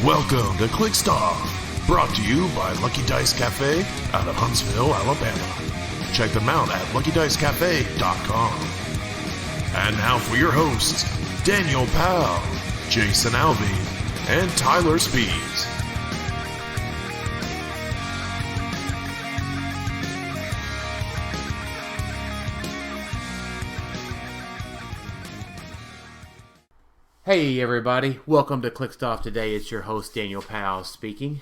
Welcome to Clixed Off, brought to you by Lucky Dice Cafe out of Huntsville, Alabama. Check them out at LuckyDiceCafe.com. And now for your hosts, Daniel Powell, Jason Alvey, and Tylor Speeds. Hey everybody, welcome to Clixed Off. Today it's your host Daniel Powell speaking.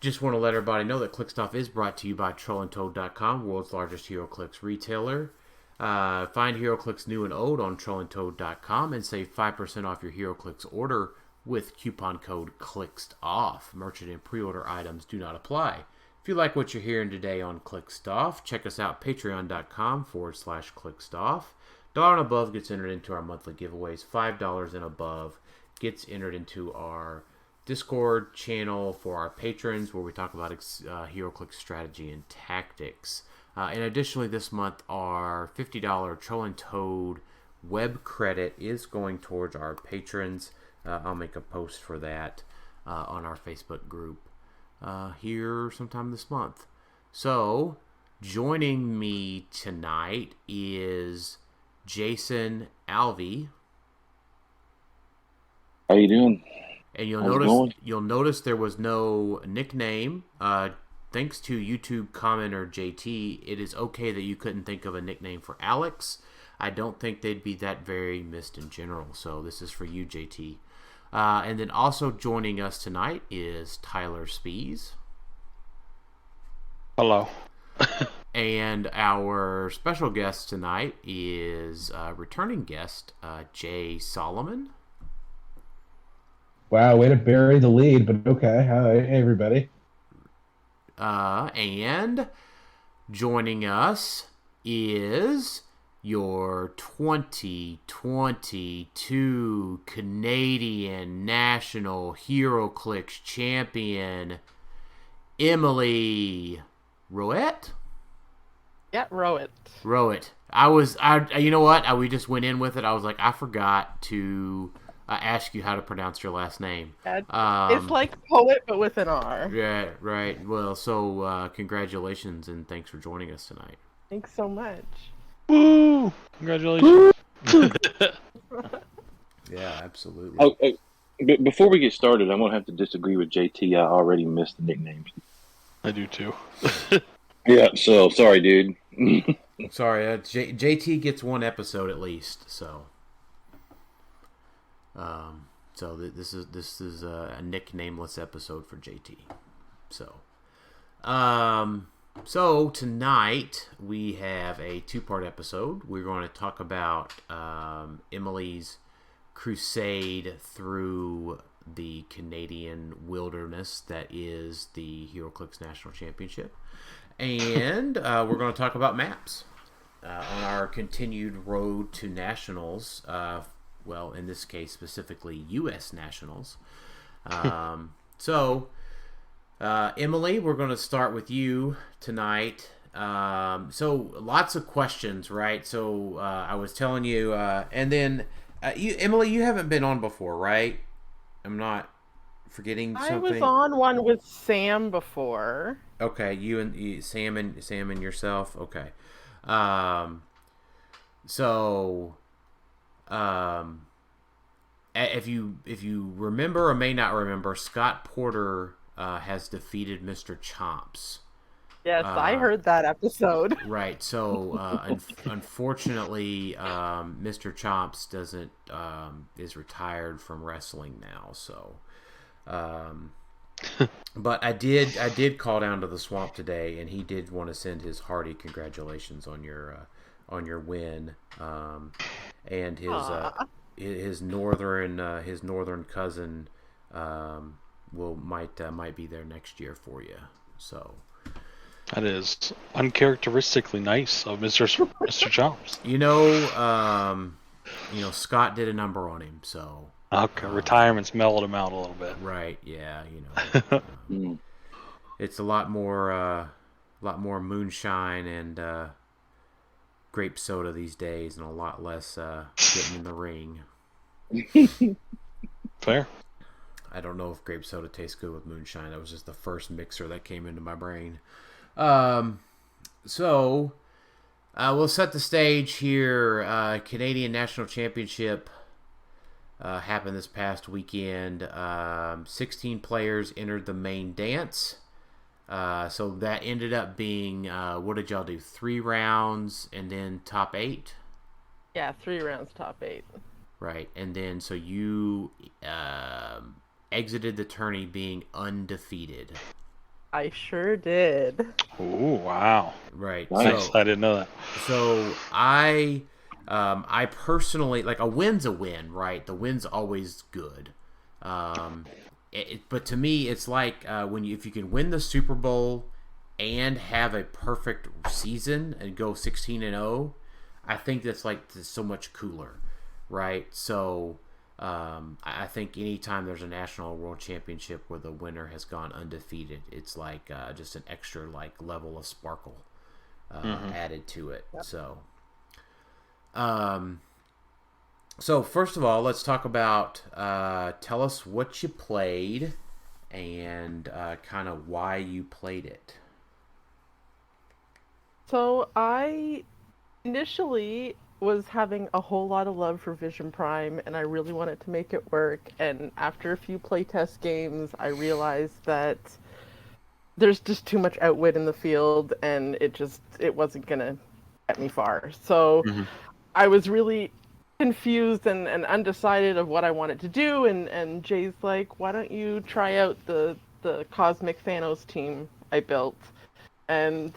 Just want to let everybody know that Clixed Off is brought to you by TrollandToad.com, world's largest HeroClix retailer. Find HeroClix new and old on TrollandToad.com and save 5% off your HeroClix order with coupon code CLIXEDOFF. Merchant and pre-order items do not apply. If you like what you're hearing today on Clixed Off, check us out patreon.com/ClixedOff. $1 and above gets entered into our monthly giveaways. $5 and above gets entered into our Discord channel for our patrons, where we talk about HeroClix strategy and tactics. And additionally, this month, our $50 Troll and Toad web credit is going towards our patrons. I'll make a post for that on our Facebook group here sometime this month. So, joining me tonight is Jason Alvey. How you doing? And you'll notice there was no nickname. Thanks to YouTube commenter JT, it is okay that you couldn't think of a nickname for Alex. I don't think they'd be that very missed in general. So this is for you, JT. And then also joining us tonight is Tylor Speeds. Hello. And our special guest tonight is returning guest Jay Solomon. Wow, way to bury the lead, but okay. Hi, hey everybody. And joining us is your 2022 Canadian National HeroClix champion, Emily Roet. Yeah, Roet. You know what? We just went in with it. I was like, I forgot to ask you how to pronounce your last name. It's like poet, but with an R. Yeah, right. Well, so congratulations and thanks for joining us tonight. Thanks so much. Woo! Congratulations. Yeah, absolutely. Oh, before we get started, I'm going to have to disagree with JT. I already missed the nicknames. I do too. Yeah, so sorry, dude. Sorry, JT gets one episode at least, so this is a nicknameless episode for JT. So tonight we have a two-part episode. We're going to talk about Emily's crusade through the Canadian wilderness that is the HeroClix National Championship. And we're going to talk about maps on our continued road to nationals. Well, in this case, specifically U.S. nationals. Emily, we're going to start with you tonight. So lots of questions, right? So I was telling you, and then Emily, you haven't been on before, right? I'm not forgetting something. I was on one with Sam before. Okay, Sam and yourself. Okay, if you remember or may not remember, Scott Porter has defeated Mr. Chomps. Yes, I heard that episode. Right. So unfortunately, Mr. Chomps is retired from wrestling now. So. But I did call down to the swamp today, and he did want to send his hearty congratulations on your win, and his northern cousin might be there next year for you. So that is uncharacteristically nice of Mr. Chomps. Scott did a number on him, so. Okay, retirement's mellowed him out a little bit. Right, yeah, it's a lot more moonshine and grape soda these days, and a lot less getting in the ring. Fair. I don't know if grape soda tastes good with moonshine. That was just the first mixer that came into my brain. So we'll set the stage here. Canadian National Championship happened this past weekend. 16 players entered the main dance. So that ended up being, what did y'all do? 3 rounds and then top 8? Yeah, 3 rounds, top 8. Right, and then so you exited the tourney being undefeated. I sure did. Oh, wow. Right. Nice. So, I didn't know that. So I personally, like, a win's a win, right? The win's always good. But to me, it's like if you can win the Super Bowl and have a perfect season and go 16-0, I think that's like so much cooler, right? So I think anytime there's a national or world championship where the winner has gone undefeated, it's like just an extra like level of sparkle added to it. Yep. So first of all, let's talk about tell us what you played and kind of why you played it. So I initially was having a whole lot of love for Vision Prime, and I really wanted to make it work. And after a few playtest games, I realized that there's just too much outwit in the field, and it wasn't gonna get me far. So I was really confused and undecided of what I wanted to do. And Jay's like, "Why don't you try out the Cosmic Thanos team I built?" And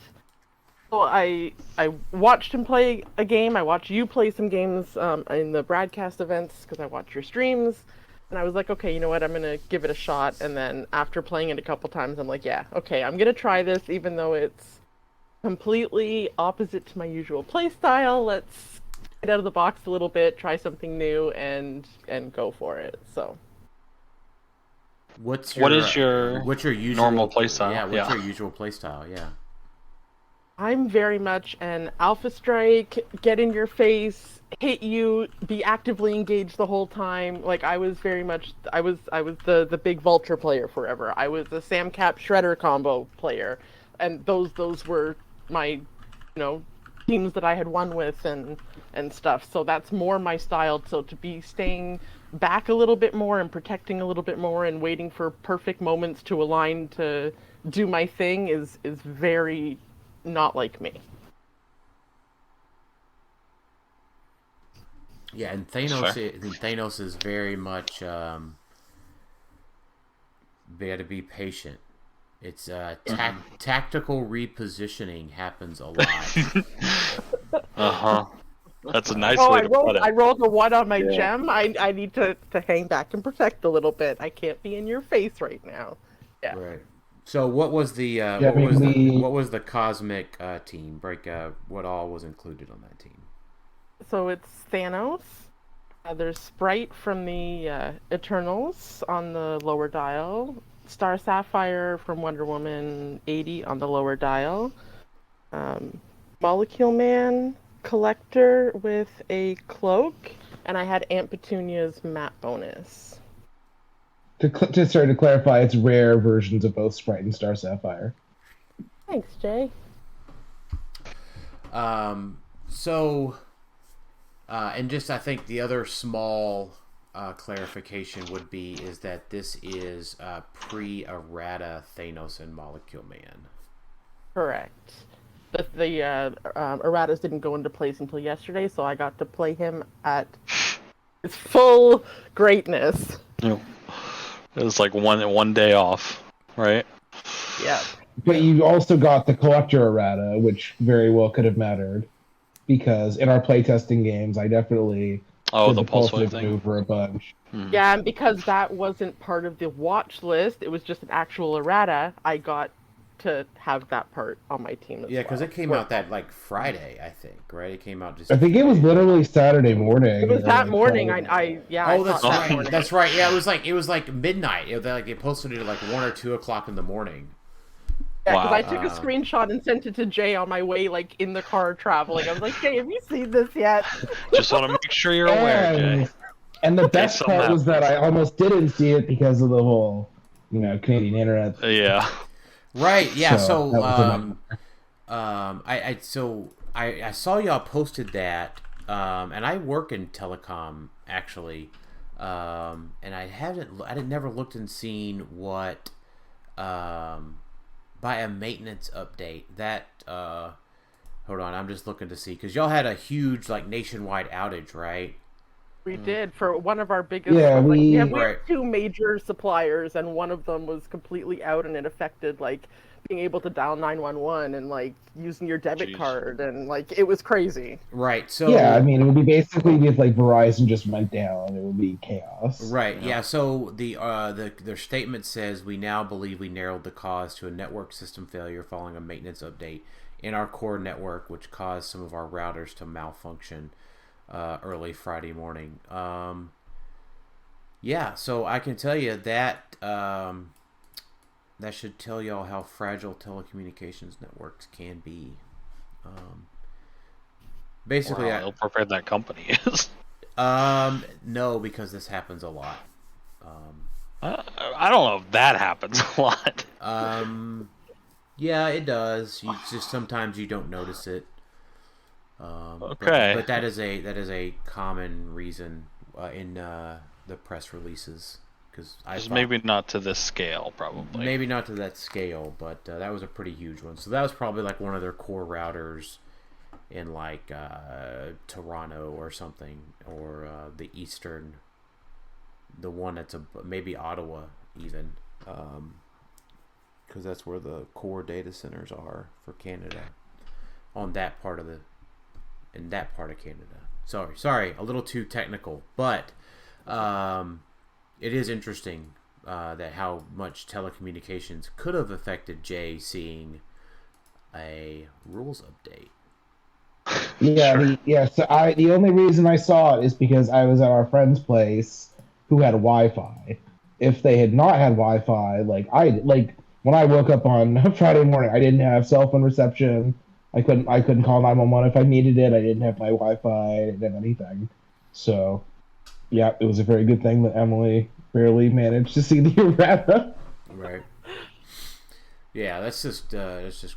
so I watched him play a game. I watched you play some games in the Bradcast events because I watch your streams. And I was like, okay, you know what? I'm going to give it a shot. And then after playing it a couple times, I'm like, yeah, okay, I'm going to try this even though it's completely opposite to my usual play style. Let's get out of the box a little bit, try something new, and go for it. So What is your usual normal play style? Yeah, what's your usual play style? Yeah. I'm very much an alpha strike, get in your face, hit you, be actively engaged the whole time. Like I was the big vulture player forever. I was the Sam Cap Shredder combo player, and those were my, teams that I had won with and stuff. So that's more my style. So to be staying back a little bit more and protecting a little bit more and waiting for perfect moments to align to do my thing is very not like me. Yeah, and Thanos is very much they got to be patient. It's tactical repositioning happens a lot. That's a nice way to put it. I rolled a 1 on my gem. I need to hang back and protect a little bit. I can't be in your face right now. Yeah. Right. So what was the what was the Cosmic team? What all was included on that team? So it's Thanos. There's Sprite from the Eternals on the lower dial. Star Sapphire from Wonder Woman 80 on the lower dial. Molecule Man, Collector with a cloak, and I had Aunt Petunia's map bonus. To clarify, it's rare versions of both Sprite and Star Sapphire. Thanks, Jay. And just I think the other small clarification would be is that this is pre-errata Thanos and Molecule Man. Correct. The erratas didn't go into place until yesterday, so I got to play him at his full greatness. Yep. It was like one day off, right? Yeah. But you also got the Collector errata, which very well could have mattered, because in our playtesting games, I definitely did the pulse wave thing over a bunch. Yeah, and because that wasn't part of the watch list, it was just an actual errata. I got to have that part on my team as well. Yeah, because it came out that like Friday, I think, right? It came out just. I think it was literally Saturday morning. It was that morning. Friday. I that's saw right. that morning. That's right. Yeah, it was like midnight. They posted it at like 1 or 2 o'clock in the morning. Yeah, because I took a screenshot and sent it to Jay on my way, like in the car traveling. I was like, Jay, have you seen this yet? Just want to make sure you're aware, Jay. And the best something part was that I happens. almost didn't see it because of the whole, Canadian internet. Yeah. Right. Yeah. So that was I saw y'all posted that, and I work in telecom actually, and I never looked and seen what, by a maintenance update that. Hold on, I'm just looking to see because y'all had a huge like nationwide outage, right? We did for one of our biggest. Yeah, we have Right. two major suppliers, and one of them was completely out, and it affected like being able to dial 911 and like using your debit Jeez. card, and like it was crazy. Right. So Yeah, I mean, it would be basically if like Verizon just went down, it would be chaos. Right. Yeah. So their statement says we now believe we narrowed the cause to a network system failure following a maintenance update in our core network, which caused some of our routers to malfunction early Friday morning. Yeah. So I can tell you that that should tell y'all how fragile telecommunications networks can be. Basically, Or how ill-prepared that company is. no, because this happens a lot. I don't know if that happens a lot. Yeah, it does. You just sometimes you don't notice it. Okay. But that is a common reason in the press releases because Just maybe not to this scale, probably. maybe not to that scale, but that was a pretty huge one. So that was probably like one of their core routers in like Toronto or something, or the eastern, the one that's maybe Ottawa even, because that's where the core data centers are for Canada, in that part of Canada. Sorry, a little too technical, but it is interesting that how much telecommunications could have affected Jay seeing a rules update. Yeah, Sure. So the only reason I saw it is because I was at our friend's place who had Wi-Fi. If they had not had Wi-Fi, like when I woke up on Friday morning, I didn't have cell phone reception. I couldn't call 911 if I needed it. I didn't have my Wi-Fi. I didn't have anything. So, yeah, it was a very good thing that Emily barely managed to see the errata. Right. Yeah, that's just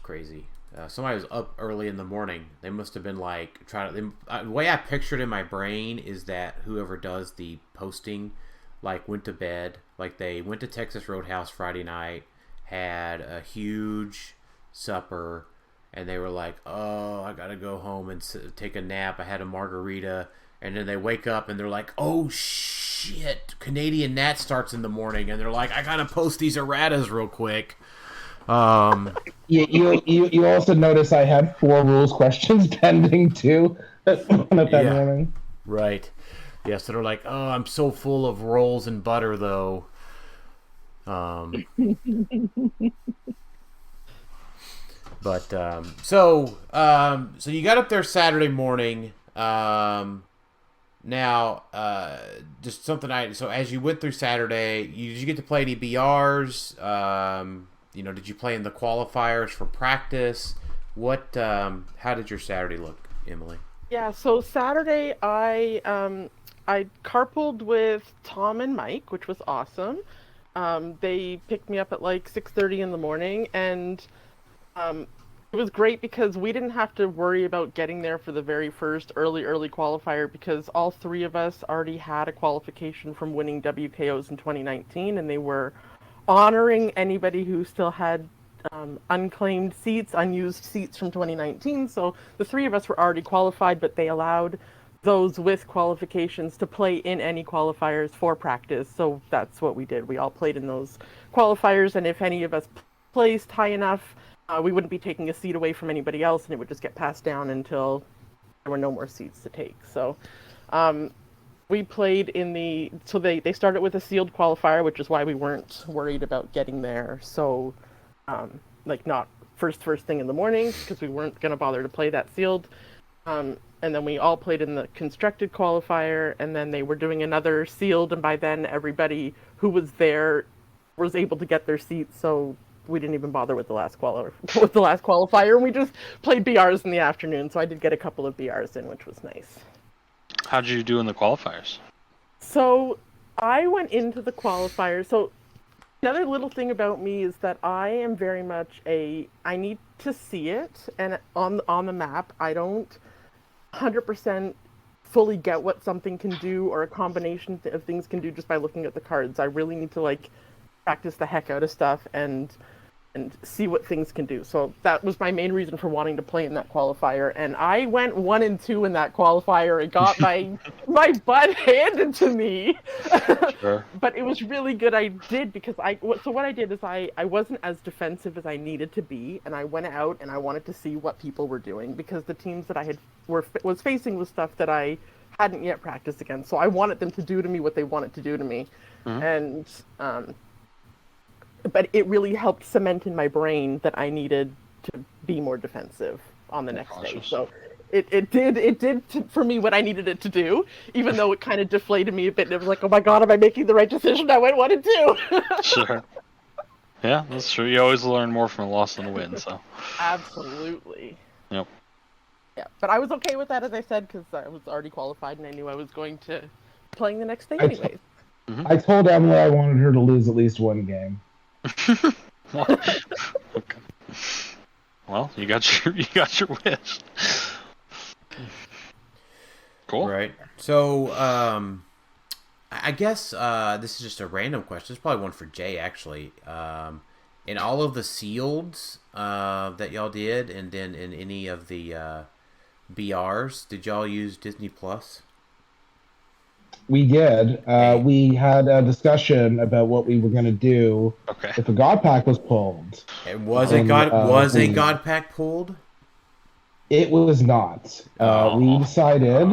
crazy. Somebody was up early in the morning. They must have been like the way I pictured in my brain is that whoever does the posting, like went to bed, like they went to Texas Roadhouse Friday night, had a huge supper, and they were like, "Oh, I gotta go home and take a nap. I had a margarita." And then they wake up and they're like, "Oh shit, Canadian Nat starts in the morning," and they're like, "I gotta post these erratas real quick." You also notice I had 4 rules questions pending too that morning. Right. Yeah, so they're like, "Oh, I'm so full of rolls and butter though." So you got up there Saturday morning. Now, just something so as you went through Saturday, did you get to play any BRs? Did you play in the qualifiers for practice? How did your Saturday look, Emily? Yeah, so Saturday I carpooled with Tom and Mike, which was awesome. They picked me up at like 6:30 in the morning, and it was great because we didn't have to worry about getting there for the very first early qualifier because all 3 of us already had a qualification from winning WKOs in 2019, and they were honoring anybody who still had unclaimed seats, unused seats from 2019. So the 3 of us were already qualified, but they allowed those with qualifications to play in any qualifiers for practice. So that's what we did. We all played in those qualifiers, and if any of us placed high enough, we wouldn't be taking a seat away from anybody else, and it would just get passed down until there were no more seats to take. So we played so they started with a sealed qualifier, which is why we weren't worried about getting there. So not first thing in the morning, because we weren't going to bother to play that sealed. And then we all played in the constructed qualifier, and then they were doing another sealed, and by then everybody who was there was able to get their seats, so we didn't even bother with the last qualifier, and we just played BRs in the afternoon. So I did get a couple of BRs in, which was nice. How'd you do in the qualifiers? So I went into the qualifier. So another little thing about me is that I am very much I need to see it and on the map. I don't 100% fully get what something can do or a combination of things can do just by looking at the cards. I really need to like practice the heck out of stuff and see what things can do. So that was my main reason for wanting to play in that qualifier. And I went 1 and 2 in that qualifier and got my butt handed to me. Sure. But it was really good. I did because so what I did is I wasn't as defensive as I needed to be, and I went out and I wanted to see what people were doing because the teams that I was facing was stuff that I hadn't yet practiced against. So I wanted them to do to me what they wanted to do to me. And but it really helped cement in my brain that I needed to be more defensive on the next day. So it did for me what I needed it to do, even though it kind of deflated me a bit. And it was like, oh my god, am I making the right decision? I went 1 and 2. Sure. Yeah, that's true. You always learn more from a loss than a win. So. Absolutely. Yep. Yeah, but I was okay with that, as I said, because I was already qualified and I knew I was going to playing the next day anyways. I told Emily I wanted her to lose at least 1 game. Okay. Well, you got your wish. Cool. Right. So, I guess this is just a random question. It's probably one for Jay, actually. In all of the sealeds that y'all did, and then in any of the BRs, did y'all use Disney Plus? We did. We had a discussion about what we were going to do if a God Pack was pulled. And was a God Pack pulled? It was not. We decided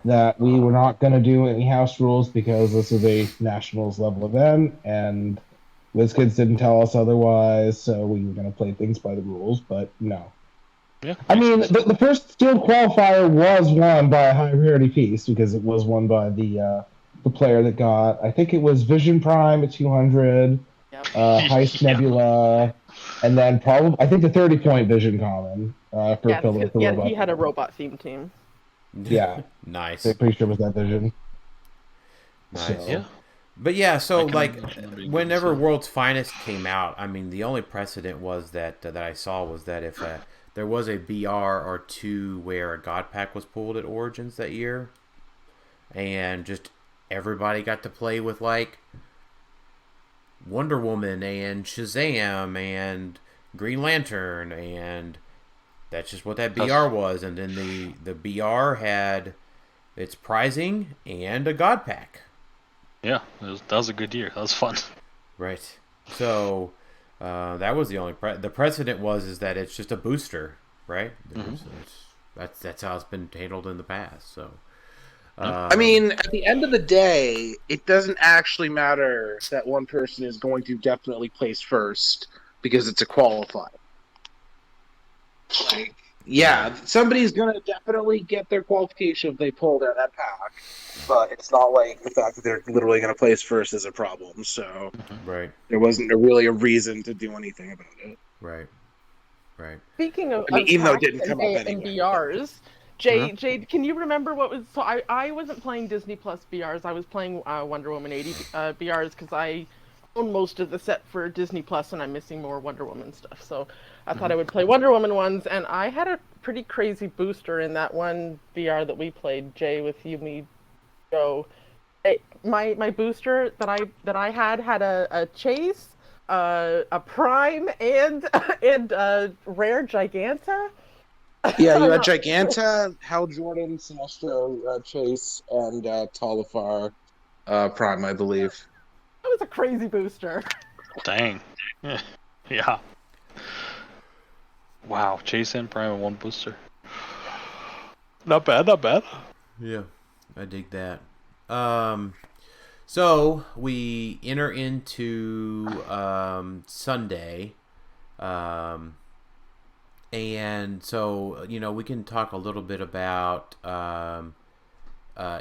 that we were not going to do any house rules because this is a nationals level event, and WizKids didn't tell us otherwise, so we were going to play things by the rules, but no. Yeah. I mean, the first sealed qualifier was won by a high priority piece because it was won by the player that got, I think it was Vision Prime at 200, Heist Nebula, and then probably, I think the 30-point Vision Common for Pillar. Yeah, he had a robot themed team. Yeah. Nice. I'm pretty sure it was that Vision. Nice. So. Yeah. But yeah, so like whenever World's Finest came out, I mean, the only precedent was that I saw was that if there was a BR or 2 where a God Pack was pulled at Origins that year, and just everybody got to play with like Wonder Woman and Shazam and Green Lantern, and that's just what that BR was. And then the BR had its prizing and a God Pack. Yeah, that was a good year. That was fun. Right. So that was the only the precedent is that it's just a booster, right? That's how it's been handled in the past. So I mean, at the end of the day, it doesn't actually matter that one person is going to definitely place first because it's a qualifier. Like, yeah, somebody's going to definitely get their qualification if they pulled out that pack, but it's not like the fact that they're literally going to place first is a problem. So right, there wasn't really a reason to do anything about it. Right. Speaking of, even though it didn't come up anyway. BRs, Jade, can you remember what was? So I wasn't playing Disney Plus BRs. I was playing Wonder Woman 80 BRs because I own most of the set for Disney Plus, and I'm missing more Wonder Woman stuff. So I thought I would play Wonder Woman ones, and I had a pretty crazy booster in that one BR that we played, Jay, with you, me, Joe. My booster that I had a Chase, a Prime, and Rare Giganta. Yeah, you had Giganta, Hal Jordan, Sinestro, Chase, and Tylor Prime, I believe. That was a crazy booster. Dang. Yeah. Wow, Chase and Prime in one booster. Not bad. Yeah, I dig that. So we enter into Sunday, and so we can talk a little bit about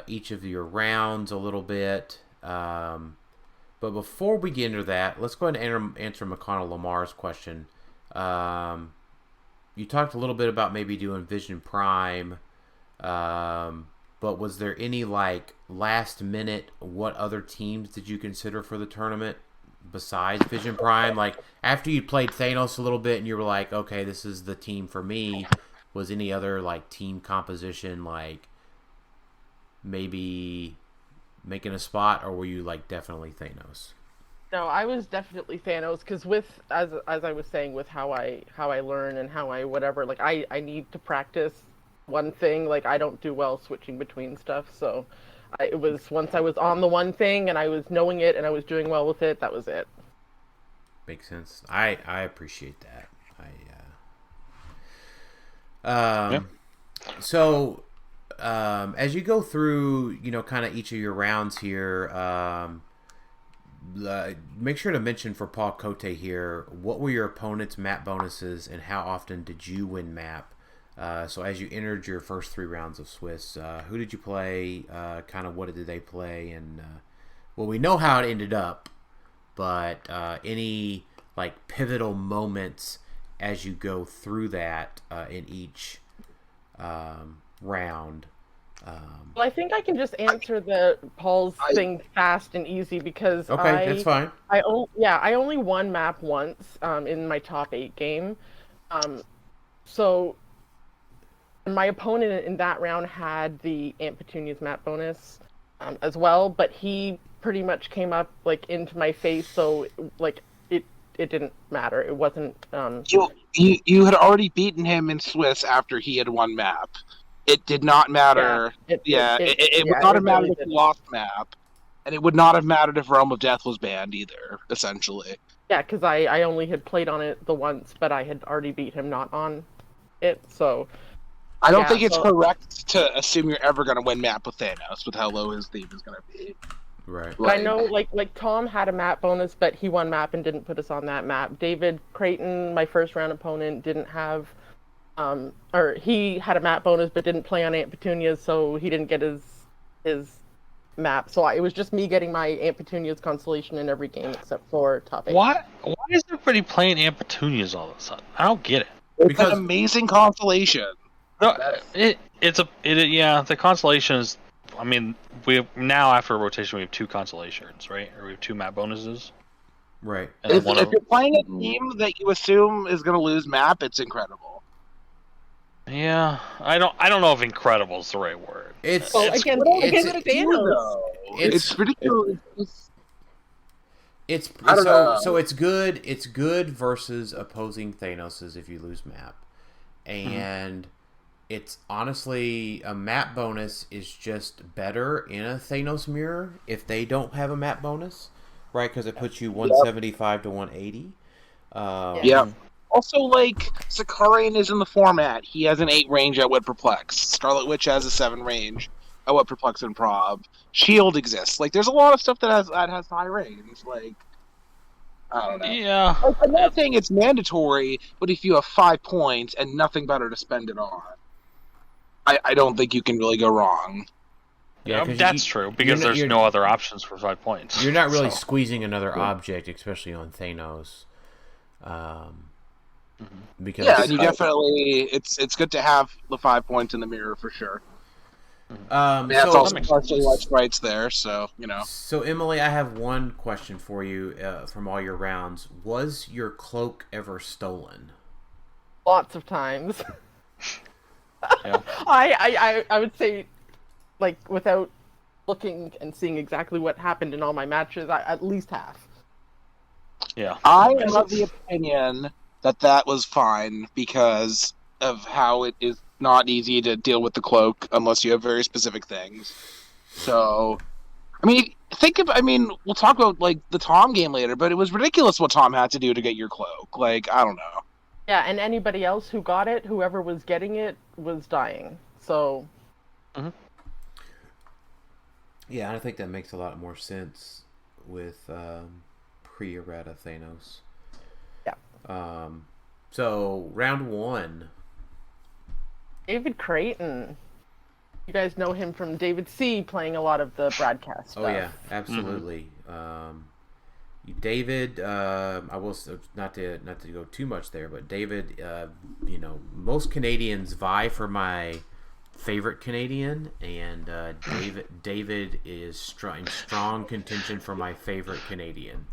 each of your rounds a little bit. But before we get into that, let's go ahead and answer McConnell Lamar's question. You talked a little bit about maybe doing Vision Prime, but was there any like last minute? What other teams did you consider for the tournament besides Vision Prime? Like after you played Thanos a little bit and you were like, okay, this is the team for me. Was any other like team composition like maybe making a spot, or were you like definitely Thanos? No, I was definitely Thanos because with as I was saying, with how I learn and how I whatever, like I need to practice one thing. Like I don't do well switching between stuff, so it was once I was on the one thing and I was knowing it and I was doing well with it, that was it. Makes sense. I appreciate that. So as you go through, kind of each of your rounds here, make sure to mention for Paul Cote here, what were your opponent's map bonuses and how often did you win map? So as you entered your first 3 rounds of Swiss, who did you play? Kind of what did they play? And well, we know how it ended up, but any like pivotal moments as you go through that in each round. Well, I think I can just answer the Paul's thing fast and easy because that's fine. I only won map once in my top 8 game. So my opponent in that round had the Aunt Petunia's map bonus as well, but he pretty much came up like into my face, so like it didn't matter. It wasn't. You had already beaten him in Swiss after he had won map. It did not matter. It would not have mattered if he lost map, and it would not have mattered if Realm of Death was banned either. Essentially. Yeah, because I only had played on it the once, but I had already beat him not on it, so. I don't think it's correct to assume you're ever going to win map with Thanos with how low his theme is going to be. Right. I know, like Tom had a map bonus, but he won map and didn't put us on that map. David Creighton, my first round opponent, didn't have, or he had a map bonus but didn't play on Aunt Petunia's, so he didn't get his map. So it was just me getting my Aunt Petunia's constellation in every game except for top 8. Why is everybody playing Aunt Petunia's all of a sudden? I don't get it. It's an amazing constellation. No, the constellation is. I mean, we now after a rotation we have 2 constellations, right? Or we have 2 map bonuses, right? And if you're playing a team that you assume is going to lose map, it's incredible. Yeah, I don't know if incredible is the right word. It's ridiculous. So it's good. It's good versus opposing Thanos's if you lose map, and. It's honestly a map bonus is just better in a Thanos mirror if they don't have a map bonus, right? Because it puts you 175 to 180. Yeah. Also, like Zakarian is in the format. He has an 8 range at Wit Perplex. Scarlet Witch has a 7 range at Wit Perplex and Prob. Shield exists. Like, there's a lot of stuff that has high range. Like, I don't know. Yeah. Like, I'm not saying it's mandatory, but if you have 5 points and nothing better to spend it on. I don't think you can really go wrong. Yeah, that's true, because there's no other options for 5 points. You're not really squeezing another object, especially on Thanos. Because and you definitely it's good to have the 5 points in the mirror for sure. That's also partially why Sprite's there, so So Emily, I have one question for you from all your rounds. Was your cloak ever stolen? Lots of times. Yeah. I would say, like, without looking and seeing exactly what happened in all my matches, at least half. Yeah. I am of the opinion that was fine because of how it is not easy to deal with the cloak unless you have very specific things. So, we'll talk about, like, the Tom game later, but it was ridiculous what Tom had to do to get your cloak. Like, I don't know. Yeah, and anybody else who got it, whoever was getting it, was dying. So. Yeah, I think that makes a lot more sense with pre-errata Thanos. Yeah. So round 1. David Creighton. You guys know him from David C. playing a lot of the Bradcast stuff. Oh yeah, absolutely. David, I will not to go too much there, but David, most Canadians vie for my favorite Canadian, and David is in strong contention for my favorite Canadian.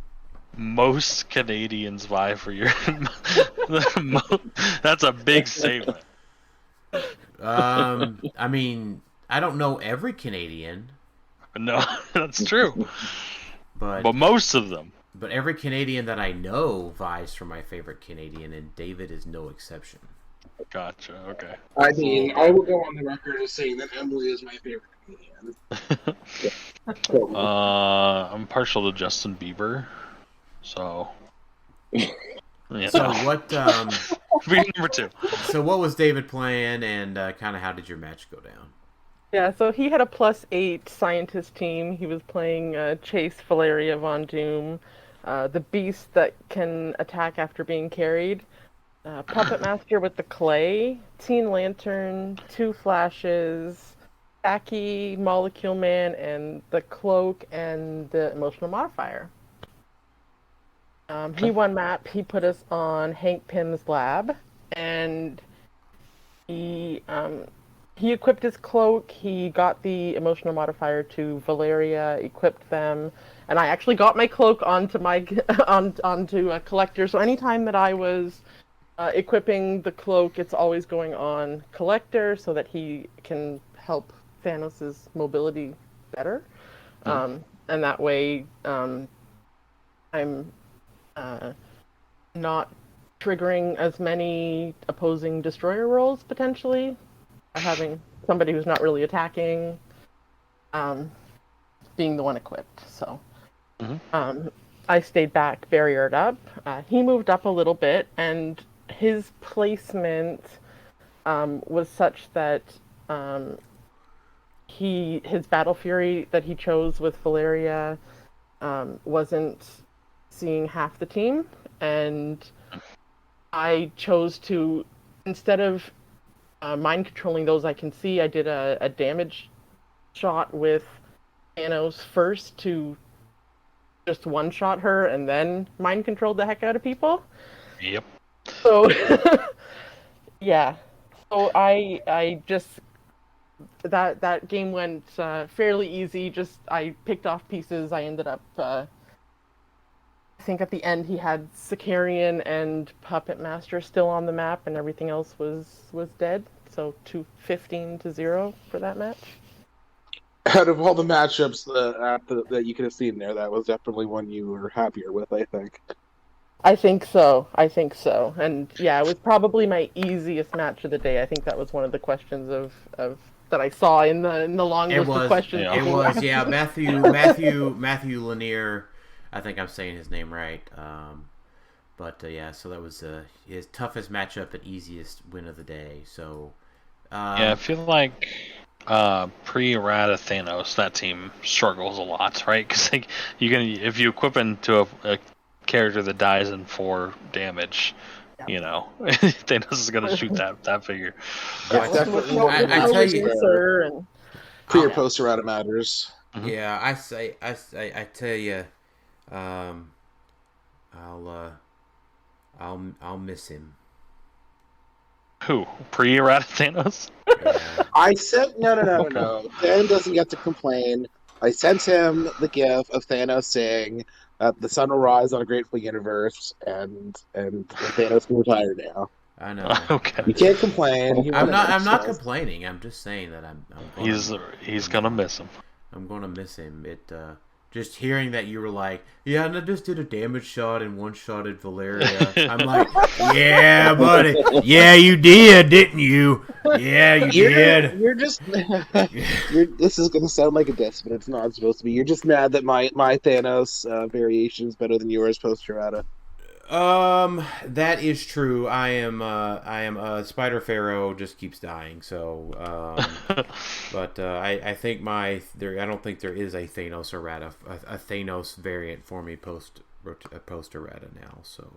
Most Canadians vie for your. That's a big statement. I mean, I don't know every Canadian. No, that's true. But most of them. But every Canadian that I know vies for my favorite Canadian, and David is no exception. Gotcha. Okay. I mean, I will go on the record as saying that Emily is my favorite comedian. I'm partial to Justin Bieber, so. Yeah. So what? Being number 2. So what was David playing, and kind of how did your match go down? Yeah, so he had a +8 scientist team. He was playing Chase Valeria Von Doom, the beast that can attack after being carried. Puppet Master with the clay, Teen Lantern, 2 flashes, Tacky, Molecule Man, and the cloak and the emotional modifier. He won map. He put us on Hank Pym's lab, and he equipped his cloak. He got the emotional modifier to Valeria, equipped them, and I actually got my cloak onto a collector. So anytime that I was equipping the cloak, it's always going on collector so that he can help Thanos' mobility better. And that way I'm not triggering as many opposing destroyer rolls potentially by having somebody who's not really attacking being the one equipped. So I stayed back, barriered up. He moved up a little bit, and his placement was such that his Battle Fury that he chose with Valeria wasn't seeing half the team, and I chose to, instead of mind controlling those I can see, I did a damage shot with Thanos first to just one-shot her, and then mind controlled the heck out of people. Yep. So, yeah. So I just that game went fairly easy. Just I picked off pieces. I ended up. I think at the end he had Sicarian and Puppet Master still on the map, and everything else was dead. So 15-0 for that match. Out of all the matchups that you could have seen there, that was definitely one you were happier with, I think. I think so. And yeah, it was probably my easiest match of the day. I think that was one of the questions of that I saw in the long list of questions. It was, yeah. Matthew Lanier, I think I'm saying his name right. Yeah, so that was his toughest matchup and easiest win of the day. So yeah, I feel like pre-errata Thanos, that team struggles a lot, right? Because like if you equip into a character that dies in 4 damage, Thanos is gonna shoot that figure. That's definitely I tell you, pre or post errata matters. Yeah, I tell you, I'll miss him. Who? Pre-errata Thanos? Yeah. I said no. Dan doesn't get to complain. I sent him the gif of Thanos saying that the sun will rise on a grateful universe, and Thanos can retire now. I know. Okay. You can't complain. I'm not complaining. I'm just saying that he's gonna miss him. I'm gonna miss him. Just hearing that you were like, yeah, and I just did a damage shot and one-shotted Valeria. I'm like, yeah, buddy. Yeah, you did, didn't you? Yeah, you did. You're just... this is going to sound like a diss, but it's not supposed to be. You're just mad that my Thanos variation is better than yours post-errata. That is true. I am Spider Pharaoh just keeps dying. So, but I think I don't think there is a Thanos errata, a Thanos variant for me post errata now. So,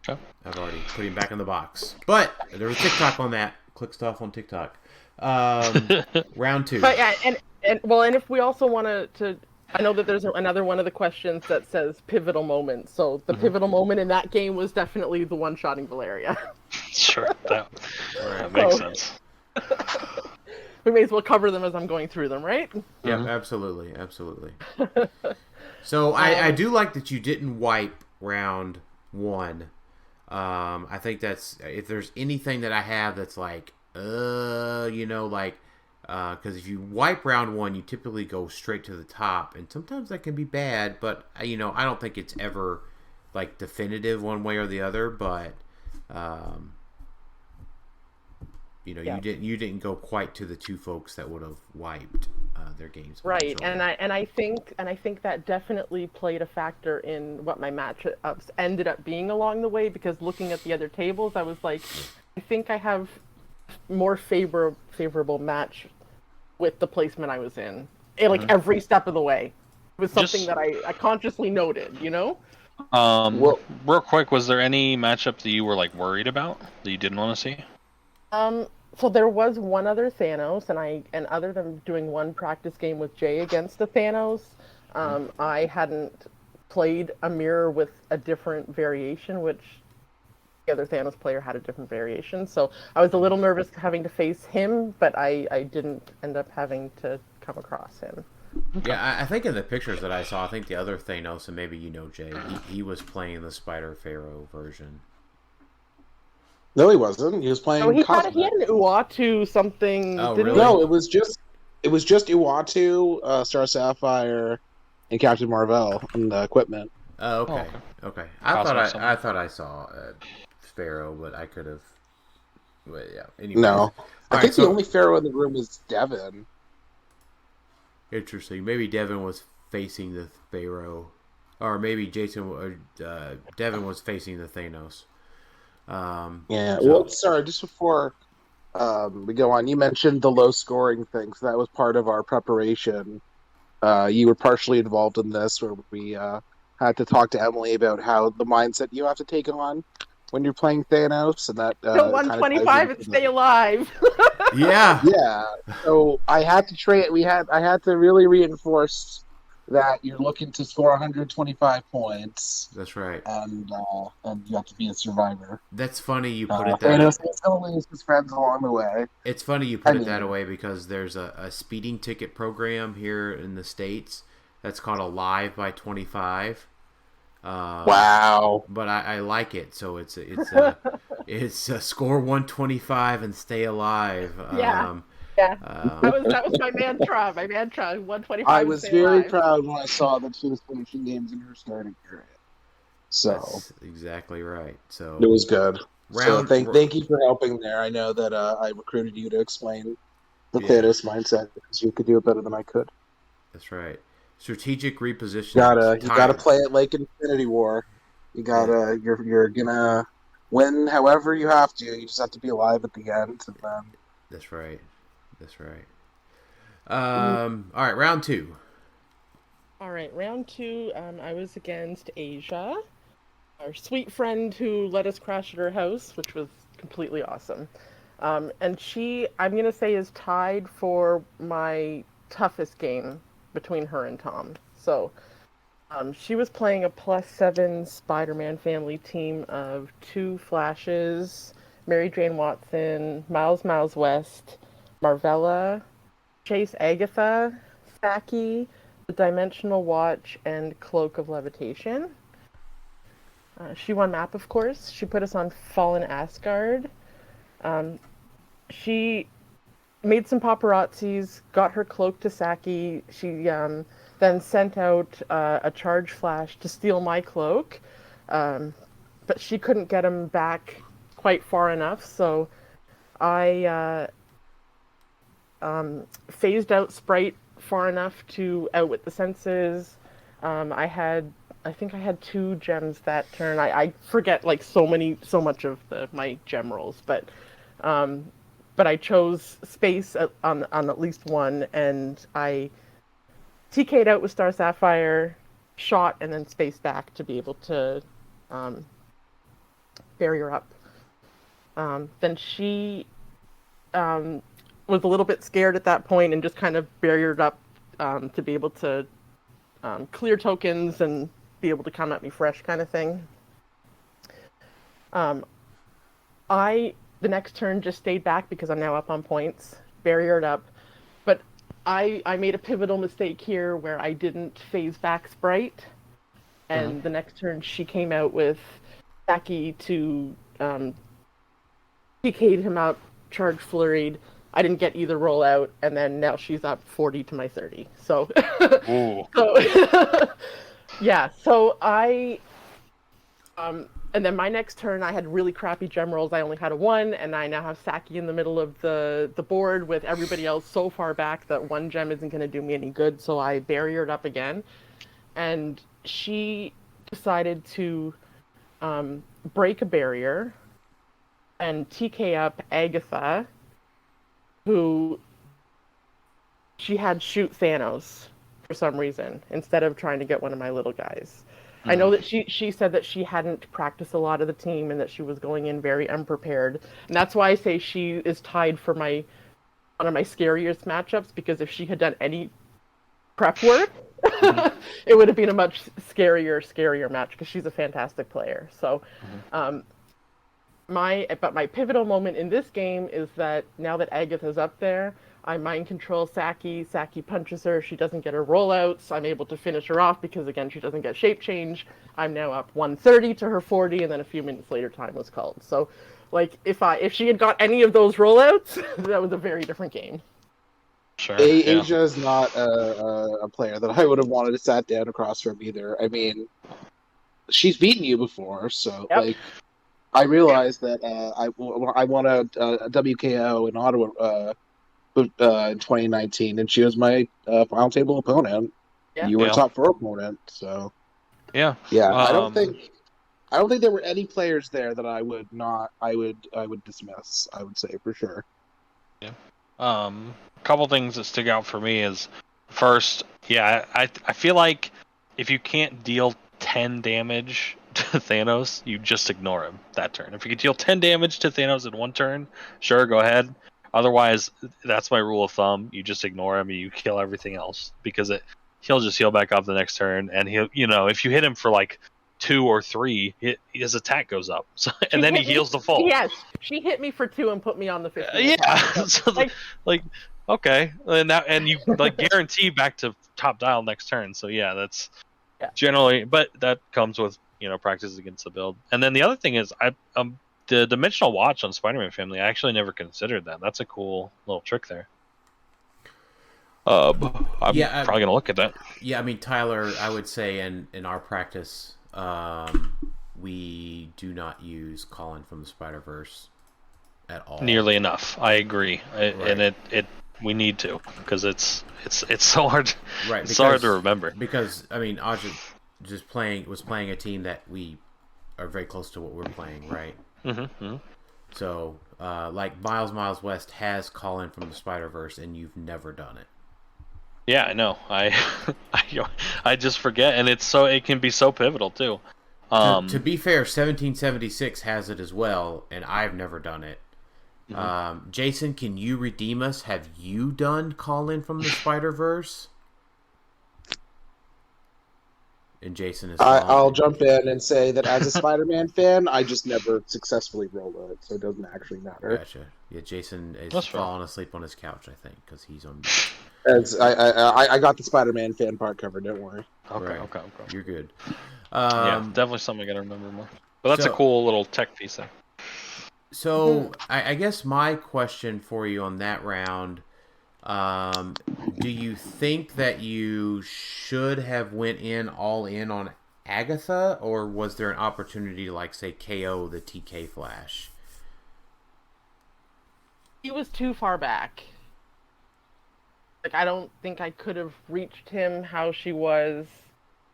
I've already put him back in the box. But there was TikTok on that. Clixed Off on TikTok. Round 2. But yeah, and if we also want to. I know that there's another one of the questions that says pivotal moment. So the pivotal moment in that game was definitely the one-shotting Valeria. Sure, that makes sense. We may as well cover them as I'm going through them, right? Yeah, absolutely. So I do like that you didn't wipe round 1. I think that's, if there's anything that I have that's like, because if you wipe round 1, you typically go straight to the top, and sometimes that can be bad. But I don't think it's ever like definitive one way or the other. But you didn't go quite to the 2 folks that would have wiped their games. Right, and I think that definitely played a factor in what my matchups ended up being along the way, because looking at the other tables, I was like, I think I have more favorable match with the placement I was in, every step of the way. It was something that I consciously noted, Real quick, was there any matchup that you were like worried about that you didn't want to see? So there was one other Thanos, and other than doing one practice game with Jay against the Thanos, I hadn't played a mirror with a different variation, which the other Thanos player had a different variation. So I was a little nervous having to face him, but I didn't end up having to come across him. Yeah, I think in the pictures that I saw, I think the other Thanos, and maybe Jay, he was playing the Spider Pharaoh version. No, he wasn't. He was playing. Oh, he had an Uatu something. Oh, really? No, it was just Uatu, Star Sapphire, and Captain Marvel and the equipment. Oh, okay. I thought I saw Pharaoh, but I could have. But yeah. Anyway. No, I think the only Pharaoh in the room is Devin. Interesting. Maybe Devin was facing the Pharaoh, or maybe Devin was facing the Thanos. Well, sorry, just before we go on, you mentioned the low scoring thing, so that was part of our preparation. You were partially involved in this, where we had to talk to Emily about how the mindset you have to take on when you're playing Thanos, and that kill 125 and stay alive. Yeah. So I had to I had to really reinforce that you're looking to score 125 points. That's right. And you have to be a survivor. That's funny you put it that way. Thanos is going to lose his friends along the way. It's funny you put it that way, because there's a speeding ticket program here in the States that's called Alive by 25. Wow. But I like it. So it's a score 125 and stay alive. Yeah. That was my mantra. 125. I was very proud when I saw that she was finishing games in her starting period. So that's exactly right. So it was good. Thank you for helping there. I know that I recruited you to explain the Thanos mindset, because you could do it better than I could. That's right. Strategic repositioning. You gotta play it like Infinity War. You're gonna win however you have to. You just have to be alive at the end. And then... That's right. All right, round 2. All right, round 2. I was against Asia, our sweet friend who let us crash at her house, which was completely awesome. And she, I'm gonna say, is tied for my toughest game between her and Tom. So she was playing a +7 Spider-Man family team of 2 Flashes, Mary Jane Watson, Miles West, Marvella, Chase Agatha, Saki, the Dimensional Watch, and Cloak of Levitation. She won map, of course. She put us on Fallen Asgard. She made some paparazzis, got her cloak to Saki. She then sent out a charge flash to steal my cloak, but she couldn't get him back quite far enough, so I phased out Sprite far enough to outwit the senses. I think I had 2 gems that turn. I forget so much of my gem rolls, but I chose space on at least one, and I TK'd out with Star Sapphire, shot, and then spaced back to be able to barrier up. Then she was a little bit scared at that point and just kind of barriered up to be able to clear tokens and be able to come at me fresh, kind of thing. I the next turn just stayed back because I'm now up on points, barriered up. But I made a pivotal mistake here where I didn't phase back Sprite, and the next turn she came out with Saki to PK'd him up, charge flurried. I didn't get either rollout, and then now she's up 40 to my 30. So, yeah. So and then my next turn, I had really crappy gem rolls. I only had a 1, and I now have Saki in the middle of the board with everybody else so far back that 1 gem isn't going to do me any good. So I barriered up again, and she decided to break a barrier and TK up Agatha, who she had shoot Thanos for some reason instead of trying to get one of my little guys. I know that she said that she hadn't practiced a lot of the team and that she was going in very unprepared. And that's why I say she is tied for one of my scariest matchups, because if she had done any prep work, it would have been a much scarier match, because she's a fantastic player. So my pivotal moment in this game is that now that Agatha's up there, I mind control Saki. Saki punches her. She doesn't get her rollouts. I'm able to finish her off because, again, she doesn't get shape change. I'm now up 130 to her 40, and then a few minutes later, time was called. So, like, if she had got any of those rollouts, that was a very different game. Sure. Asia is not a player that I would have wanted to sat down across from either. I mean, she's beaten you before, so like, I realized that I won a WKO in Ottawa in 2019, and she was my final table opponent. Yeah. You were a top 4 opponent, so yeah. I don't think there were any players there that I would dismiss. I would say for sure. Yeah. A couple things that stick out for me is, first, I feel like if you can't deal 10 damage to Thanos, you just ignore him that turn. If you can deal 10 damage to Thanos in one turn, sure, go ahead. Otherwise, that's my rule of thumb. You just ignore him and you kill everything else, because he'll just heal back up the next turn, and he'll, if you hit him for like 2 or 3, his attack goes up. So, and then he heals the full. Yes, she hit me for 2 and put me on the 50. Yeah, so like okay, and you like guarantee back to top dial next turn. So that's generally, but that comes with practice against the build. And then the other thing is the Dimensional Watch on Spider-Man Family, I actually never considered that. That's a cool little trick there. I'm probably going to look at that. Yeah, I mean, Tylor, I would say in our practice, we do not use Colin from the Spider-Verse at all. Nearly enough. I agree. And we need to, because it's so hard. Right. It's so hard to remember. Because, I mean, Auxxit was playing a team that we are very close to what we're playing, right? Mm-hmm. So, like Miles West has Colin from the Spider-Verse, and you've never done it. Yeah, I know. I just forget, and it can be so pivotal too. To be fair, 1776 has it as well, and I've never done it. Mm-hmm. Jason, can you redeem us? Have you done Colin from the Spider-Verse? And Jason is. I'll jump in and say that as a Spider-Man fan, I just never successfully rolled it, so it doesn't actually matter. Gotcha. Yeah, Jason is falling asleep on his couch, I think, because he's on. I got the Spider-Man fan part covered. Don't worry. Okay. You're good. Definitely something I gotta remember more. But that's a cool little tech piece there. So I guess my question for you on that round. Do you think that you should have went all in on Agatha, or was there an opportunity to, like, say, KO the TK Flash? He was too far back. Like, I don't think I could have reached him how she was.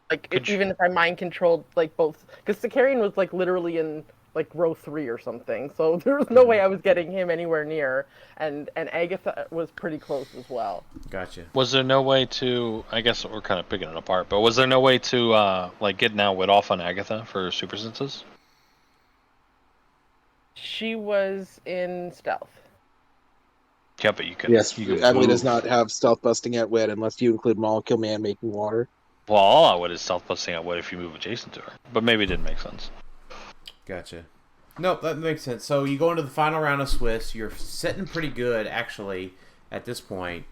Like, even if I mind controlled, like, both, because Zakarian was, like, literally in, like, row 3 or something, so there was no way I was getting him anywhere near, and Agatha was pretty close as well. Gotcha. Was there no way to, I guess we're kind of picking it apart, but was there no way to, like, get an outwit off on Agatha for super senses? She was in stealth. Yeah, but you could. Yes, Emily does not have stealth busting outwit unless you include Molecule Man making water. Well, all outwit is stealth busting outwit if you move adjacent to her, but maybe it didn't make sense. Gotcha. Nope, that makes sense. So you go into the final round of Swiss. You're sitting pretty good, actually, at this point.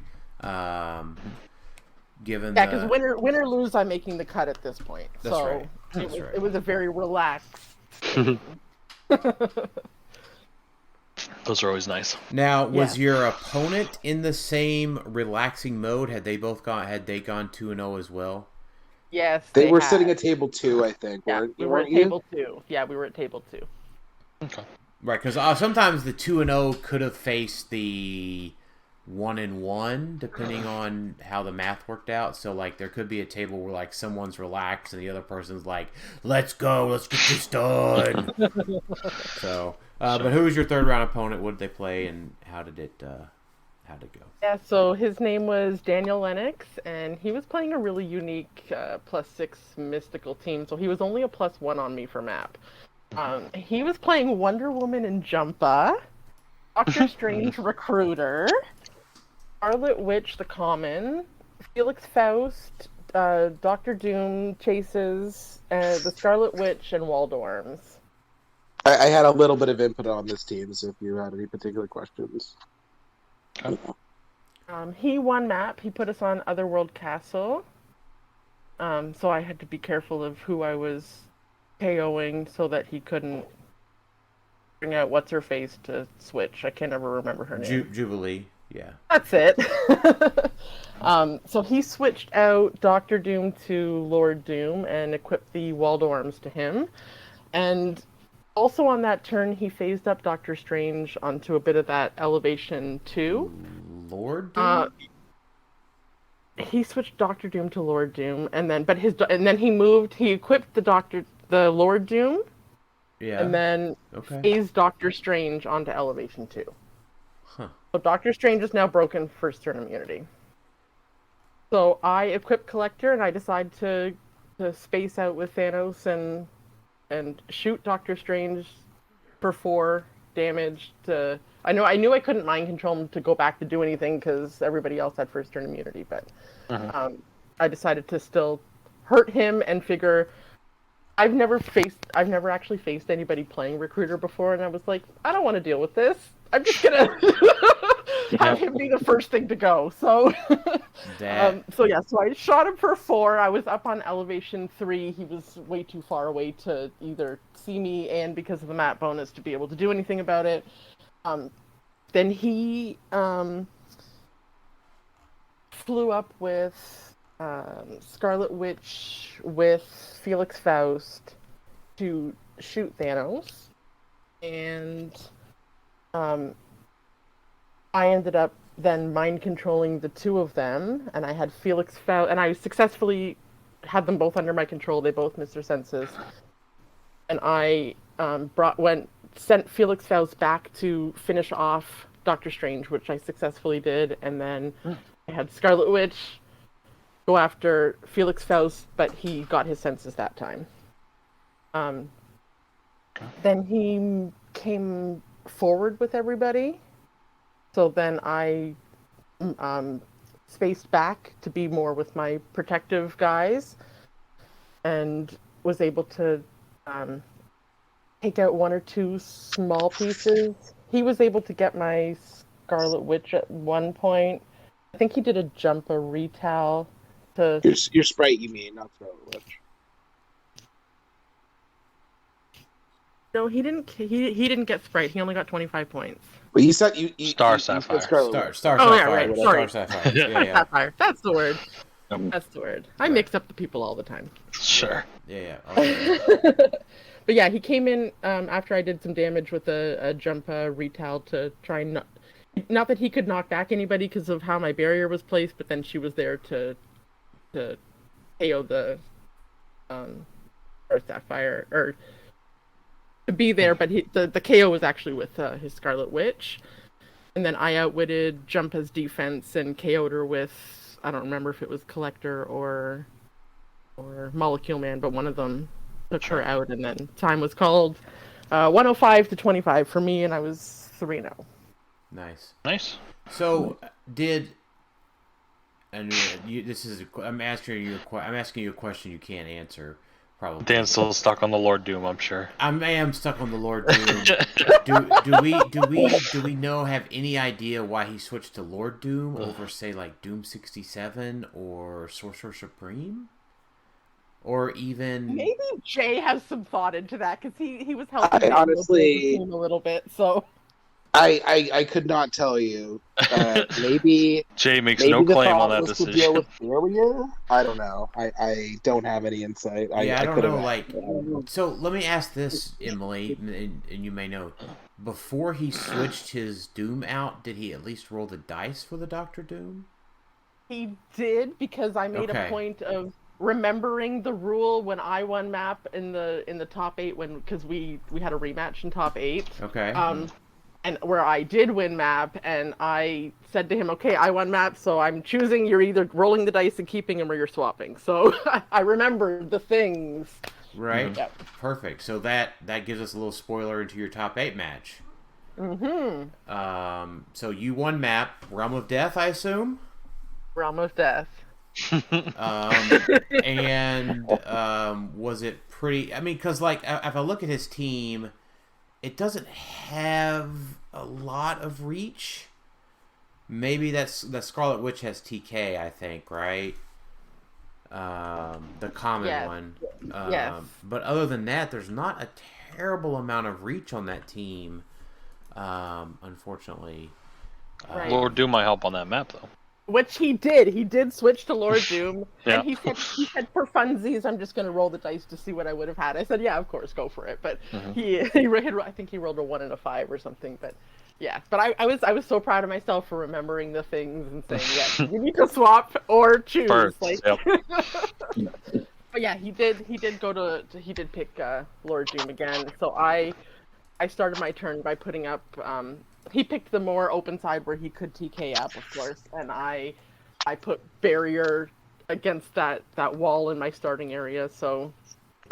Given because win or lose, I'm making the cut at this point. That's so right. That's right. It was a very relaxed. Those are always nice. Now, was your opponent in the same relaxing mode? Had they gone 2-0 as well? Yes, they were sitting at table 2, I think. Yeah, we were at table 2. Yeah, we were at table 2. Okay. Right, because sometimes the 2-0 could have faced the 1-1, depending on how the math worked out. So, like, there could be a table where, like, someone's relaxed and the other person's like, "Let's go, let's get this done." So, but who was your third round opponent? What did they play, and how did it go? Yeah, so his name was Daniel Lennox, and he was playing a really unique +6 mystical team. So he was only a +1 on me for map. He was playing Wonder Woman and Jumpa, Doctor Strange Recruiter, Scarlet Witch the Common, Felix Faust, Doctor Doom Chases, the Scarlet Witch, and Waldorms. I had a little bit of input on this team, so if you had any particular questions. He won map. He put us on Otherworld Castle. So I had to be careful of who I was KOing so that he couldn't bring out what's-her-face to switch. I can never remember her name. Jubilee, yeah. That's it. So he switched out Doctor Doom to Lord Doom and equipped the Waldorms to him. And also on that turn, he phased up Doctor Strange onto a bit of that Elevation 2. Lord Doom? He switched Doctor Doom to Lord Doom, and then he equipped the Lord Doom, and then phased Doctor Strange onto Elevation 2. Huh. So Doctor Strange is now broken first turn immunity. So I equip Collector, and I decide to space out with Thanos and shoot Doctor Strange for 4 damage to... I knew I couldn't mind control him to go back to do anything because everybody else had first turn immunity, but I decided to still hurt him and figure I've never actually faced anybody playing Recruiter before, and I was like, I don't want to deal with this. I'm just gonna have him be the first thing to go. So so I shot him for 4. I was up on Elevation 3. He was way too far away to either see me and because of the map bonus to be able to do anything about it. Then he flew up with Scarlet Witch with Felix Faust to shoot Thanos, and I ended up then mind controlling the 2 of them, and I had Felix Faust, and I successfully had them both under my control. They both missed their senses, and I sent Felix Faust back to finish off Doctor Strange, which I successfully did, and then I had Scarlet Witch go after Felix Faust, but he got his senses that time. Then he came forward with everybody, so then I spaced back to be more with my protective guys, and was able to take out 1 or 2 small pieces. He was able to get my Scarlet Witch at one point. I think he did a jump, a retal to... Your Sprite, you mean, not Scarlet Witch. No, he didn't. He didn't get Sprite. He only got 25 points. But you said Star Sapphire. Star Sapphire. Oh, yeah, right. Sorry. Star Sapphire. Yeah. Sapphire. That's the word. That's the word. I mix up the people all the time. Sure. Yeah. But yeah, he came in after I did some damage with a jump retal to try and not that he could knock back anybody because of how my barrier was placed, but then she was there to KO the Star Sapphire, or to be there, but the KO was actually with his Scarlet Witch, and then I outwitted Jumpa's defense and KO'd her with, I don't remember if it was Collector or Molecule Man, but one of them took her out, and then time was called 105 to 25 for me, and I was 3-0. Nice. So I'm asking you a question you can't answer. Probably. Dan's still stuck on the Lord Doom, I'm sure. I am stuck on the Lord Doom. do we have any idea why he switched to Lord Doom over, say, like Doom 67 or Sorcerer Supreme? Or even Maybe Jay has some thought into that because he was helping I honestly a little bit. So I could not tell you. Maybe Jay makes maybe no the claim on thought that was to decision. deal with barrier. I don't know. I don't have any insight. I don't could know. have- Like, so let me ask this, Emily, and you may know. Before he switched his Doom out, did he at least roll the dice for the Doctor Doom? he did, because I made a point of remembering the rule when I won map in the top 8 because we had a rematch in top 8. Okay. And where I did win map, and I said to him, okay, I won map, so I'm choosing, you're either rolling the dice and keeping them or you're swapping. So I remembered the things. Right. Yep. Perfect. So that gives us a little spoiler into your top 8 match. Mm-hmm. So you won map, Realm of Death, I assume? Realm of Death. Was it pretty... I mean, because, like, if I look at his team, it doesn't have a lot of reach. Maybe that Scarlet Witch has TK, I think, right? The common one. Yes. But other than that, there's not a terrible amount of reach on that team, unfortunately. Right. Lord Doom might help on that map, though. Which he did. He did switch to Lord Doom, Yeah. and he said for funsies, I'm just going to roll the dice to see what I would have had. I said, yeah, of course, go for it. But I think he rolled a 1 and a 5 or something. But yeah, but I was so proud of myself for remembering the things and saying, yes, you need to swap or choose. First, Like, yep. but yeah, he did pick Lord Doom again. So I started my turn by putting up. He picked the more open side where he could TK up, of course, and I put barrier against that wall in my starting area, so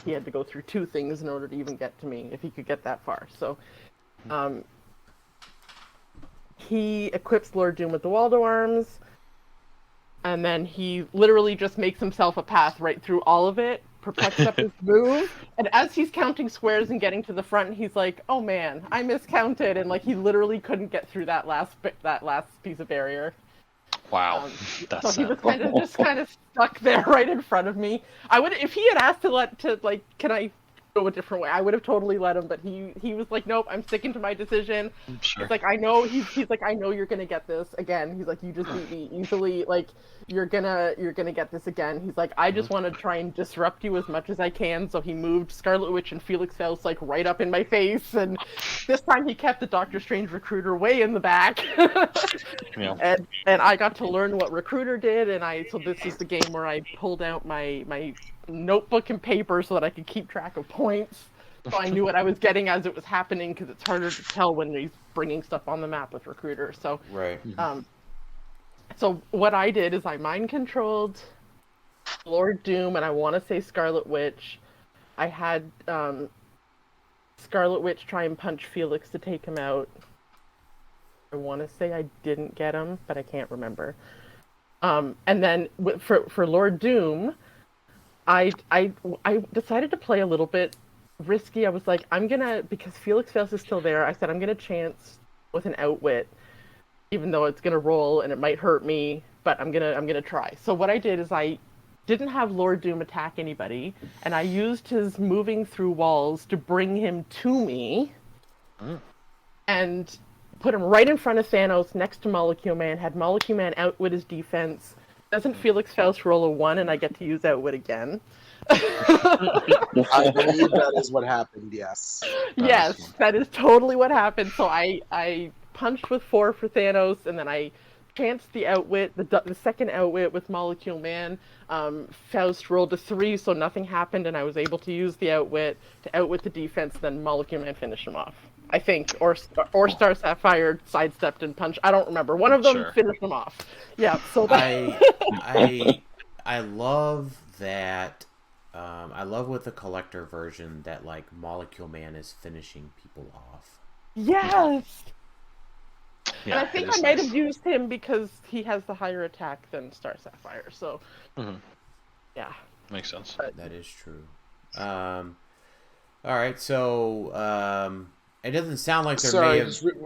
he had to go through 2 things in order to even get to me, if he could get that far. So he equips Lord Doom with the Waldo arms, and then he literally just makes himself a path right through all of it, perplexed up his move, and as he's counting squares and getting to the front, he's like, oh man, I miscounted, and like he literally couldn't get through that last piece of barrier. Wow. So he was kind of stuck there right in front of me. I would, if he had asked can I go a different way, I would have totally let him, but he was like, nope, I'm sticking to my decision. Sure. He's like, I know, he's like, I know you're gonna get this again. He's like, you just beat me easily, like you're gonna get this again. He's like, I just want to try and disrupt you as much as I can. So he moved Scarlet Witch and Felix Faust like right up in my face, and this time he kept the Doctor Strange Recruiter way in the back. Yeah. And I got to learn what Recruiter did, and so this is the game where I pulled out my notebook and paper so that I could keep track of points, so I knew what I was getting as it was happening, because it's harder to tell when he's bringing stuff on the map with Recruiter. So right. So what I did is I mind controlled Lord Doom, and I want to say Scarlet Witch. I had Scarlet Witch try and punch Felix to take him out. I want to say I didn't get him, but I can't remember. And then for Lord Doom, I decided to play a little bit risky. I was like, because Felix Faust is still there, I said I'm gonna chance with an outwit, even though it's gonna roll and it might hurt me, but I'm gonna try. So what I did is I didn't have Lord Doom attack anybody, and I used his moving through walls to bring him to me, and put him right in front of Thanos next to Molecule Man, had Molecule Man outwit his defense. Doesn't Felix Faust roll a 1 and I get to use outwit again? I believe that is what happened, yes. Yes, that is totally what happened. So I punched with 4 for Thanos, and then I chanced the outwit, the second outwit with Molecule Man. Faust rolled a 3, so nothing happened, and I was able to use the outwit to outwit the defense, then Molecule Man finished him off. I think, or Star Sapphire sidestepped and punched. I don't remember. One of them finished him off. Yeah. So I love that. I love with the collector version that like Molecule Man is finishing people off. Yes. Yeah, and I think I might have used him because he has the higher attack than Star Sapphire. So. Mm-hmm. Yeah. Makes sense. That is true. All right, so it doesn't sound like there may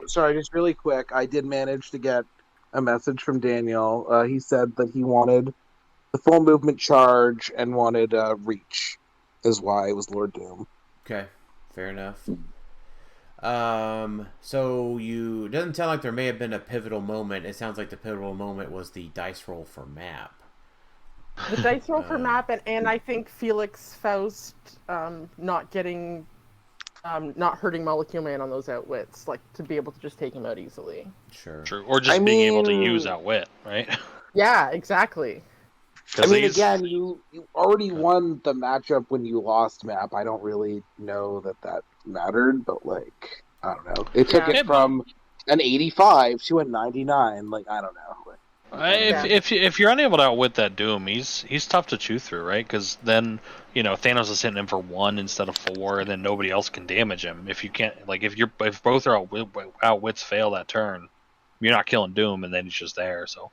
Sorry, have. just really quick. I did manage to get a message from Daniel. He said that he wanted the full movement charge and wanted reach, is why it was Lord Doom. Okay, fair enough. So it doesn't sound like there may have been a pivotal moment. It sounds like the pivotal moment was the dice roll for map. The dice roll for map, and I think Felix Faust not getting, not hurting Molecule Man on those outwits, like to be able to just take him out easily. Sure. Or just being able to use outwit, right? Yeah, exactly. I mean, again, you already won the matchup when you lost map. I don't really know that mattered, but like, I don't know. It took it from an 85 to a 99. Like, I don't know. If you're unable to outwit that Doom, he's tough to chew through, right? Because then Thanos is hitting him for 1 instead of 4, and then nobody else can damage him. If you can't, like, if both are outwits fail that turn, you're not killing Doom, and then he's just there. So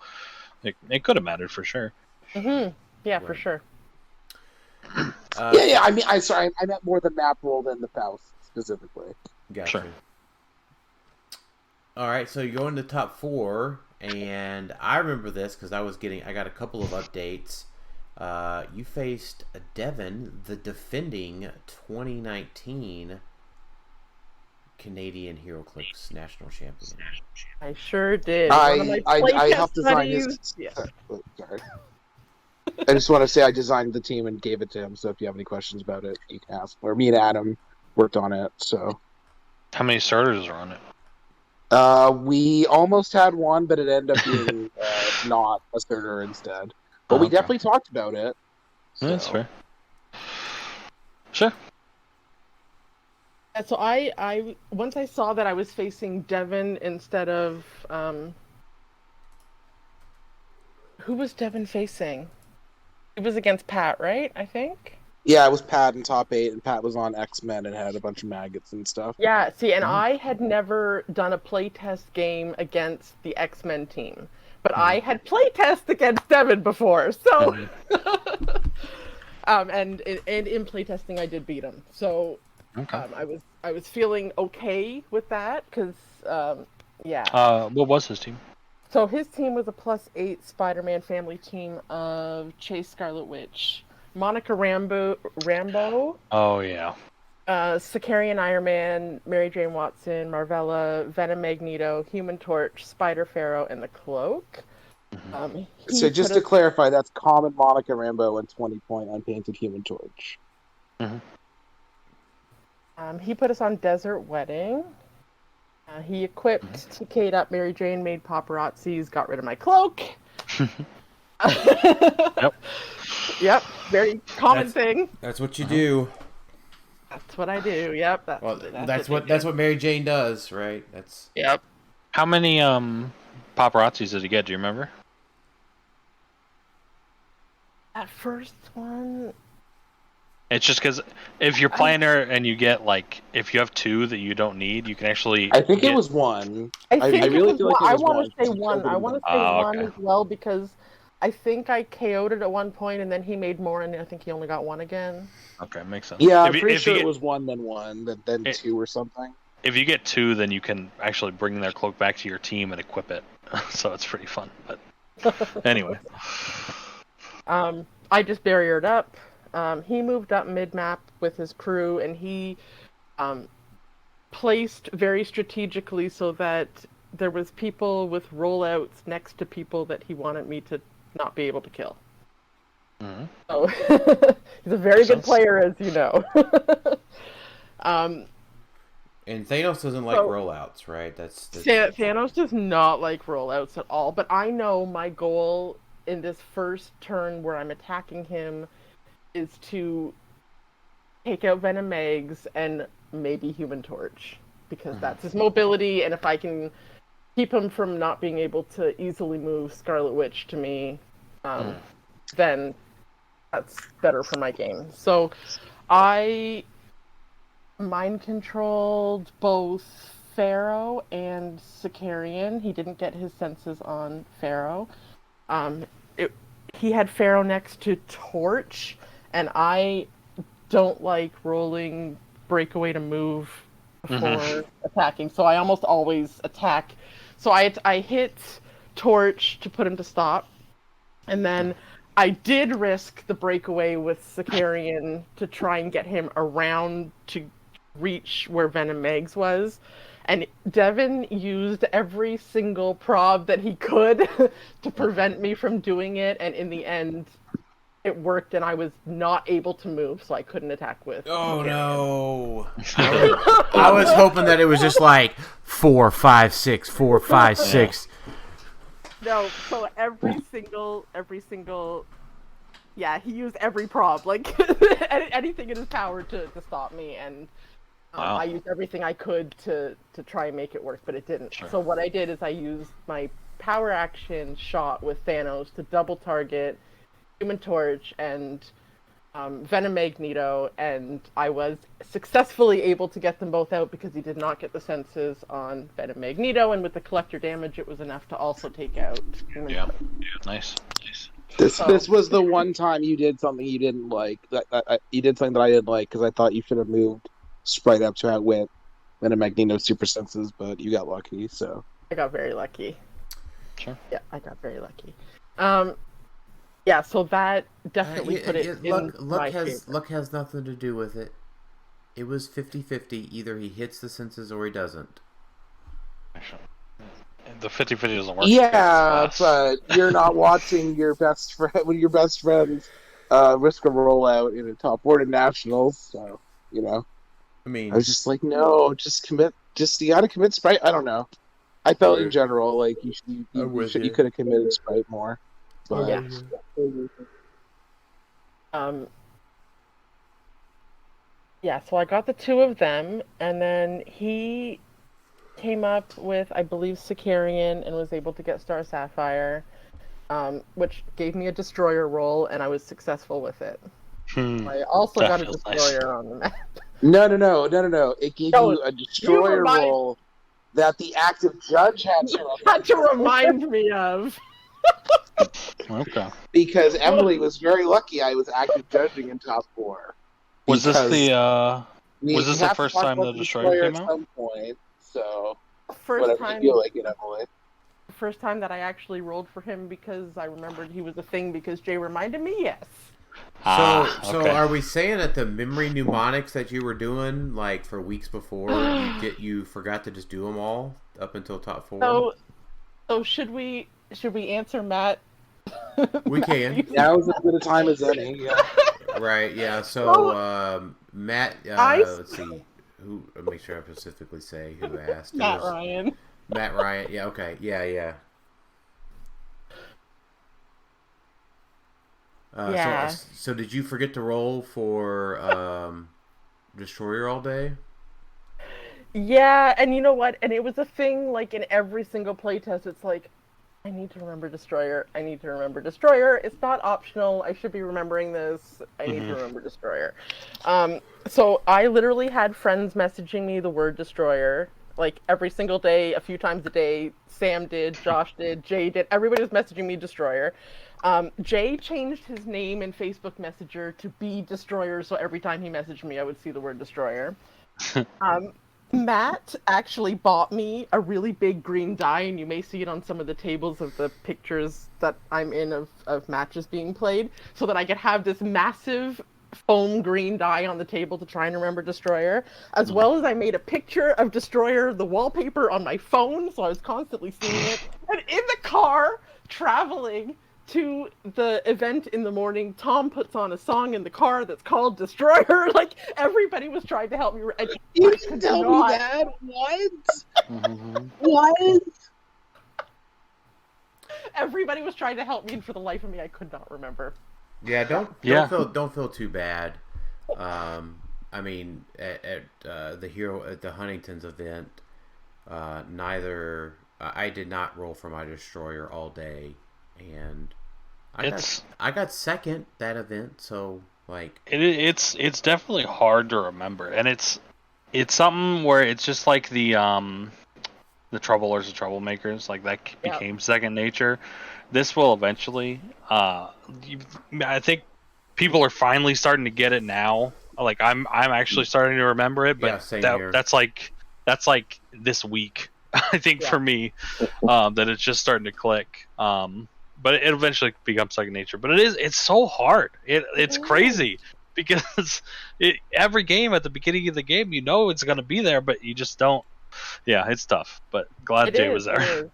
it could have mattered for sure. Mm-hmm. Yeah, for sure. Yeah. I mean, I meant more the map roll than the Faust specifically. Gotcha. Sure. All right, so you go into top 4, and I remember this because I got a couple of updates. You faced Devin, the defending 2019 Canadian HeroClix national champion. I sure did. I helped design his. Yeah. Sorry. I just want to say I designed the team and gave it to him. So if you have any questions about it, you can ask. Or me and Adam worked on it. So. How many starters are on it? We almost had one, but it ended up being not a starter instead. But we definitely talked about it. So. That's fair. Sure. And so I once I saw that I was facing Devin instead of who was Devin facing? It was against Pat, right? I think. Yeah, it was Pat in top 8, and Pat was on X-Men and had a bunch of maggots and stuff. Yeah, see, and I had never done a playtest game against the X-Men team, but I had playtest against Devin before, so and in playtesting I did beat him. So I was feeling okay with that because what was his team? So his team was a +8 Spider-Man family team of Chase Scarlet Witch, Monica Rambo. Oh yeah. Sicarian Iron Man, Mary Jane Watson, Marvella, Venom Magneto, Human Torch, Spider Pharaoh, and the Cloak. So just to clarify, that's common Monica Rambo and 20-point unpainted Human Torch. Mm-hmm. He put us on Desert Wedding. He equipped, TK'd up Mary Jane, made paparazzis, got rid of my cloak. Yep, very common thing. That's what you do. That's what I do. Yep. That's what Mary Jane does, right? Yep. How many paparazzis did he get? Do you remember? That first one. It's just because if you're playing her and you get if you have 2 that you don't need, you can actually. I think it was 1. I really feel like it was 1. I want to say 1. I want to say 1 as well because I think I KO'd it at one point and then he made more and I think he only got 1 again. Okay, makes sense. Yeah, I'm pretty sure it was 1, then 1, then 2 or something. If you get 2, then you can actually bring their cloak back to your team and equip it. So it's pretty fun. But anyway. I just barriered up. He moved up mid-map with his crew, and he placed very strategically so that there was people with rollouts next to people that he wanted me to not be able to kill. Mm-hmm. So he's a very good player, as you know. And Thanos doesn't like rollouts, right? Thanos does not like rollouts at all. But I know my goal in this first turn where I'm attacking him is to take out Venom Megs and maybe Human Torch, because that's his mobility, and if I can keep him from not being able to easily move Scarlet Witch to me, then that's better for my game. So I mind controlled both Pharaoh and Sicarian. He didn't get his senses on Pharaoh. He had Pharaoh next to Torch, and I don't like rolling breakaway to move before attacking, so I almost always attack. So I hit Torch to put him to stop, and then I did risk the breakaway with Sicarian to try and get him around to reach where Venom Megs was. And Devin used every single prob that he could to prevent me from doing it, and in the end, it worked, and I was not able to move, so I couldn't attack with. Oh no! I was hoping that it was just like 4, 5, 6, 4, 5, 6. No, so every single, yeah, he used every prob, like anything in his power to stop me, and I used everything I could to try and make it work, but it didn't. Sure. So what I did is I used my power action shot with Thanos to double target Human Torch and Venom Magneto, and I was successfully able to get them both out because he did not get the senses on Venom Magneto, and with the collector damage, it was enough to also take out Human Torch. Nice. This was the one time you did something you didn't like. You did something that I didn't like because I thought you should have moved Sprite up to outwit Venom Magneto's super senses, but you got lucky. So I got very lucky. Sure. Yeah, I got very lucky. Yeah, so that definitely put it in my favor. Luck has nothing to do with it. It was 50-50. Either he hits the senses or he doesn't. The 50-50 doesn't work. Yeah, but you're not watching your best friend when your best friends risk a rollout in a top 4 nationals. So I mean, I was just like, no, just commit. Just you got to commit Sprite. I don't know. I felt in general like you could have committed Sprite more. But, yeah. Yeah, so I got the 2 of them, and then he came up with, I believe, Sicarian, and was able to get Star Sapphire, which gave me a destroyer roll, and I was successful with it. I also got a destroyer on the map. No. It gave you a destroyer roll that the active judge had to remind me of. Okay. Because Emily was very lucky I was active judging in top 4. Was this the first time the destroyer came out? At some point, so first time you feel like it, Emily. First time that I actually rolled for him because I remembered he was a thing because Jay reminded me, yes. So are we saying that the memory mnemonics that you were doing like for weeks before you forgot to just do them all up until top 4? So should we answer Matt? We can. Now's as good a time as any. Yeah. Right. Yeah. So Matt. Let's see. Who? Make sure I specifically say who asked. Matt Ryan. Matt Ryan. Yeah. Okay. Yeah. Yeah. So did you forget to roll for Destroyer all day? Yeah, and you know what? And it was a thing, like, in every single playtest, it's like, I need to remember Destroyer. I need to remember Destroyer. It's not optional. I should be remembering this. I need to remember Destroyer. So I literally had friends messaging me the word Destroyer, like, every single day, a few times a day. Sam did, Josh did, Jay did. Everybody was messaging me Destroyer. Jay changed his name in Facebook Messenger to be Destroyer, so every time he messaged me, I would see the word Destroyer. Matt actually bought me a really big green die, and you may see it on some of the tables of the pictures that I'm in of matches being played, so that I could have this massive foam green die on the table to try and remember Destroyer, as well as I made a picture of Destroyer, the wallpaper, on my phone, so I was constantly seeing it. And in the car, traveling to the event in the morning, Tom puts on a song in the car that's called Destroyer. Like, everybody was trying to help me. You didn't tell me that? What? What? Everybody was trying to help me, and for the life of me, I could not remember. Yeah, don't feel too bad. I mean, at the Huntington's event, I did not roll for my Destroyer all day, and I got second that event, so like it's definitely hard to remember, and it's something where it's just like the troublers and troublemakers, like that became second nature. This will eventually. I think people are finally starting to get it now. Like I'm actually starting to remember it, but same here. that's like this week. I think for me, that it's just starting to click. But it eventually becomes second nature. But it's so hard. It's crazy because every game at the beginning of the game, you know it's going to be there, but you just don't. Yeah, it's tough. But glad Jay was there.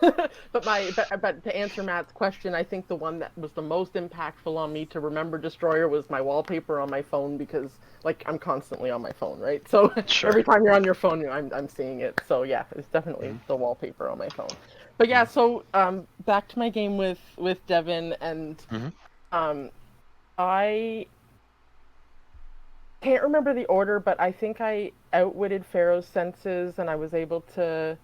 But to answer Matt's question, I think the one that was the most impactful on me to remember Destroyer was my wallpaper on my phone, because like I'm constantly on my phone, right? So every time you're on your phone, I'm seeing it. So yeah, it's definitely the wallpaper on my phone. But yeah, so back to my game with Devin, and I can't remember the order, but I think I outwitted Pharaoh's senses, and I was able to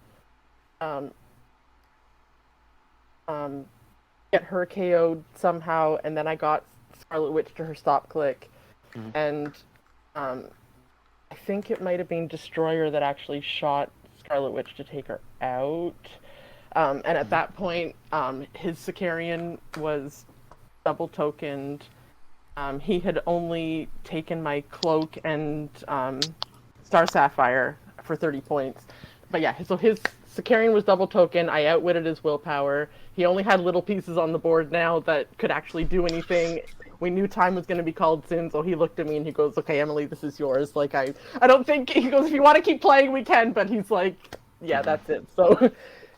get her KO'd somehow, and then I got Scarlet Witch to her stop click, and I think it might have been Destroyer that actually shot Scarlet Witch to take her out. And at that point, his Sicarian was double tokened. He had only taken my cloak and Star Sapphire for 30 points. But yeah, so his Sicarian was double token. I outwitted his willpower. He only had little pieces on the board now that could actually do anything. We knew time was going to be called soon, so he looked at me and he goes, "Okay, Emily, this is yours." Like, I don't think, he goes, "If you want to keep playing, we can," but he's like, "Yeah, that's it." So,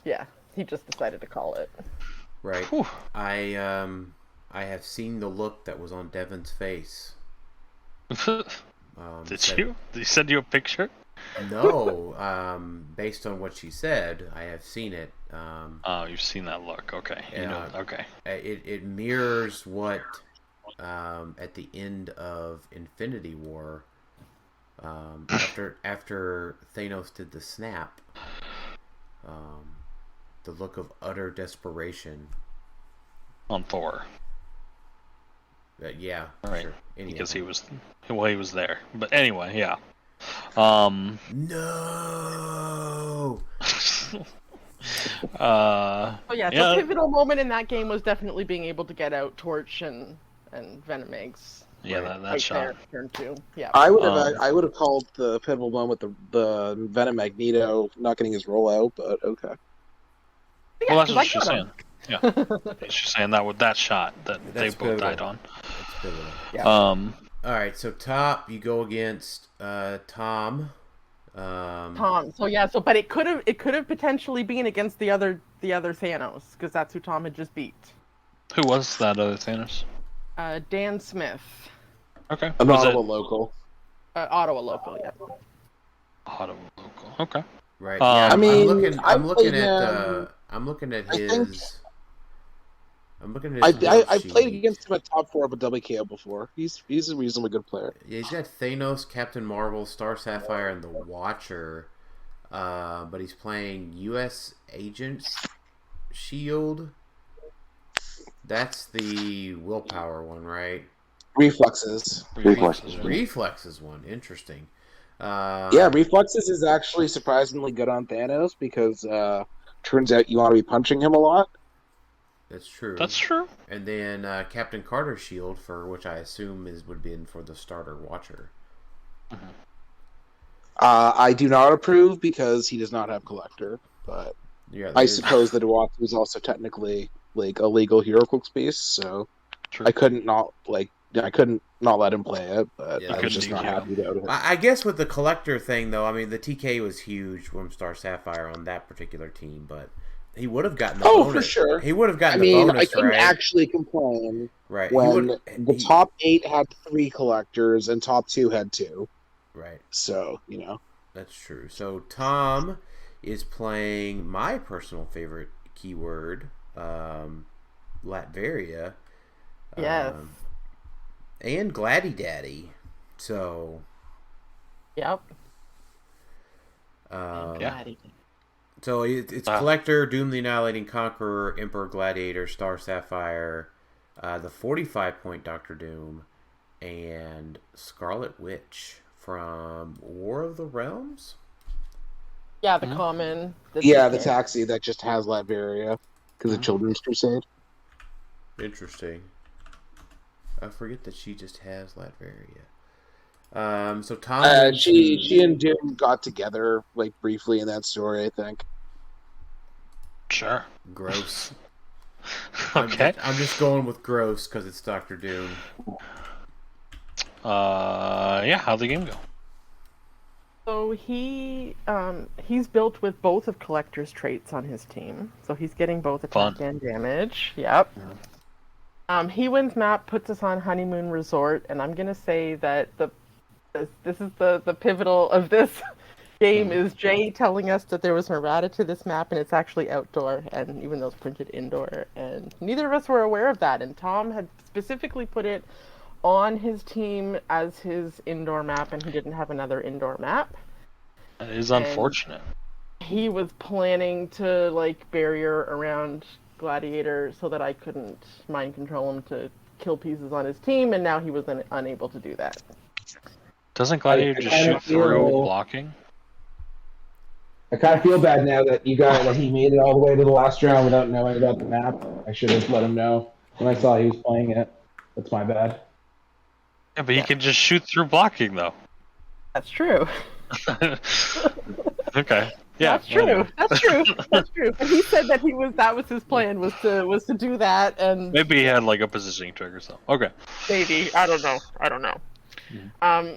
yeah, he just decided to call it. Right. Whew. I have seen the look that was on Devin's face. Did you? Did he send you a picture? No, based on what she said, I have seen it. You've seen that look. Okay. Okay. It mirrors what at the end of Infinity War, after Thanos did the snap, the look of utter desperation on Thor. Yeah, right. Sure. Because he was there. But anyway, yeah. No. The pivotal moment in that game was definitely being able to get out Torch and Venom Eggs. Yeah, that shot. Turn 2. Yeah. I would have called the pivotal moment the Venom Magneto not getting his roll out, but okay. Yeah, well, that's what she's saying. Yeah, she's saying that with that shot that they both died on. That's pivotal. Yeah. All right, so top you go against Tom. Tom. So but it could have potentially been against the other Thanos, because that's who Tom had just beat. Who was that other Thanos? Dan Smith. Okay. An Ottawa local. Ottawa local, yeah. Ottawa local. Okay. Right. Yeah, I'm looking at his. I played against him at top 4 of a WKO before. He's a reasonably good player. Yeah, he's got Thanos, Captain Marvel, Star Sapphire, and the Watcher. But he's playing U.S. Agents Shield. That's the willpower one, right? Reflexes one. Interesting. Reflexes is actually surprisingly good on Thanos, because turns out you want to be punching him a lot. That's true. That's true. And then Captain Carter's shield, for which I assume would be in for the starter Watcher. Mm-hmm. I do not approve because he does not have Collector, but I suppose that Watcher is also technically like a legal HeroClix piece, so true. I couldn't not let him play it, but I was just not happy about it. I guess with the Collector thing, though, I mean, the TK was huge from Star Sapphire on that particular team, but he would have gotten the bonus. For sure. He would have gotten the bonus, right? I couldn't actually complain. Right. When the top 8 had 3 Collectors and top 2 had 2. Right. So, That's true. So Tom is playing my personal favorite keyword, Latveria. Yes. And Gladdy Daddy. So. Yep. So it's Collector, Doom the Annihilating Conqueror, Emperor Gladiator, Star Sapphire, the 45-point Doctor Doom, and Scarlet Witch from War of the Realms? Yeah, the common. The taxi that just has Latveria because of Children's Crusade. Interesting. I forget that she just has Latveria. So Tom. She and Doom got together like briefly in that story, I think. Sure. Gross. Okay. I'm just going with gross because it's Dr. Doom. Yeah. How'd the game go? So he's built with both of Collector's traits on his team, so he's getting both attack and damage. Yep. He wins map, puts us on Honeymoon Resort, and I'm gonna say that this is the pivotal of this game is Jay telling us that there was an errata to this map and it's actually outdoor, and even though it's printed indoor, and neither of us were aware of that. And Tom had specifically put it on his team as his indoor map, and he didn't have another indoor map. That is unfortunate. He was planning to like barrier around Gladiator so that I couldn't mind control him to kill pieces on his team, and now he was unable to do that. Doesn't Gladiator just shoot through blocking? I kind of feel bad now that he made it all the way to the last round without knowing about the map. I should have let him know when I saw he was playing it. That's my bad. Yeah, but he can just shoot through blocking, though. That's true. Okay. Yeah. That's true. That's true. That's true. But he said that that was his plan was to do that, and maybe he had like a positioning trick or something. Okay. Maybe. I don't know. Mm-hmm.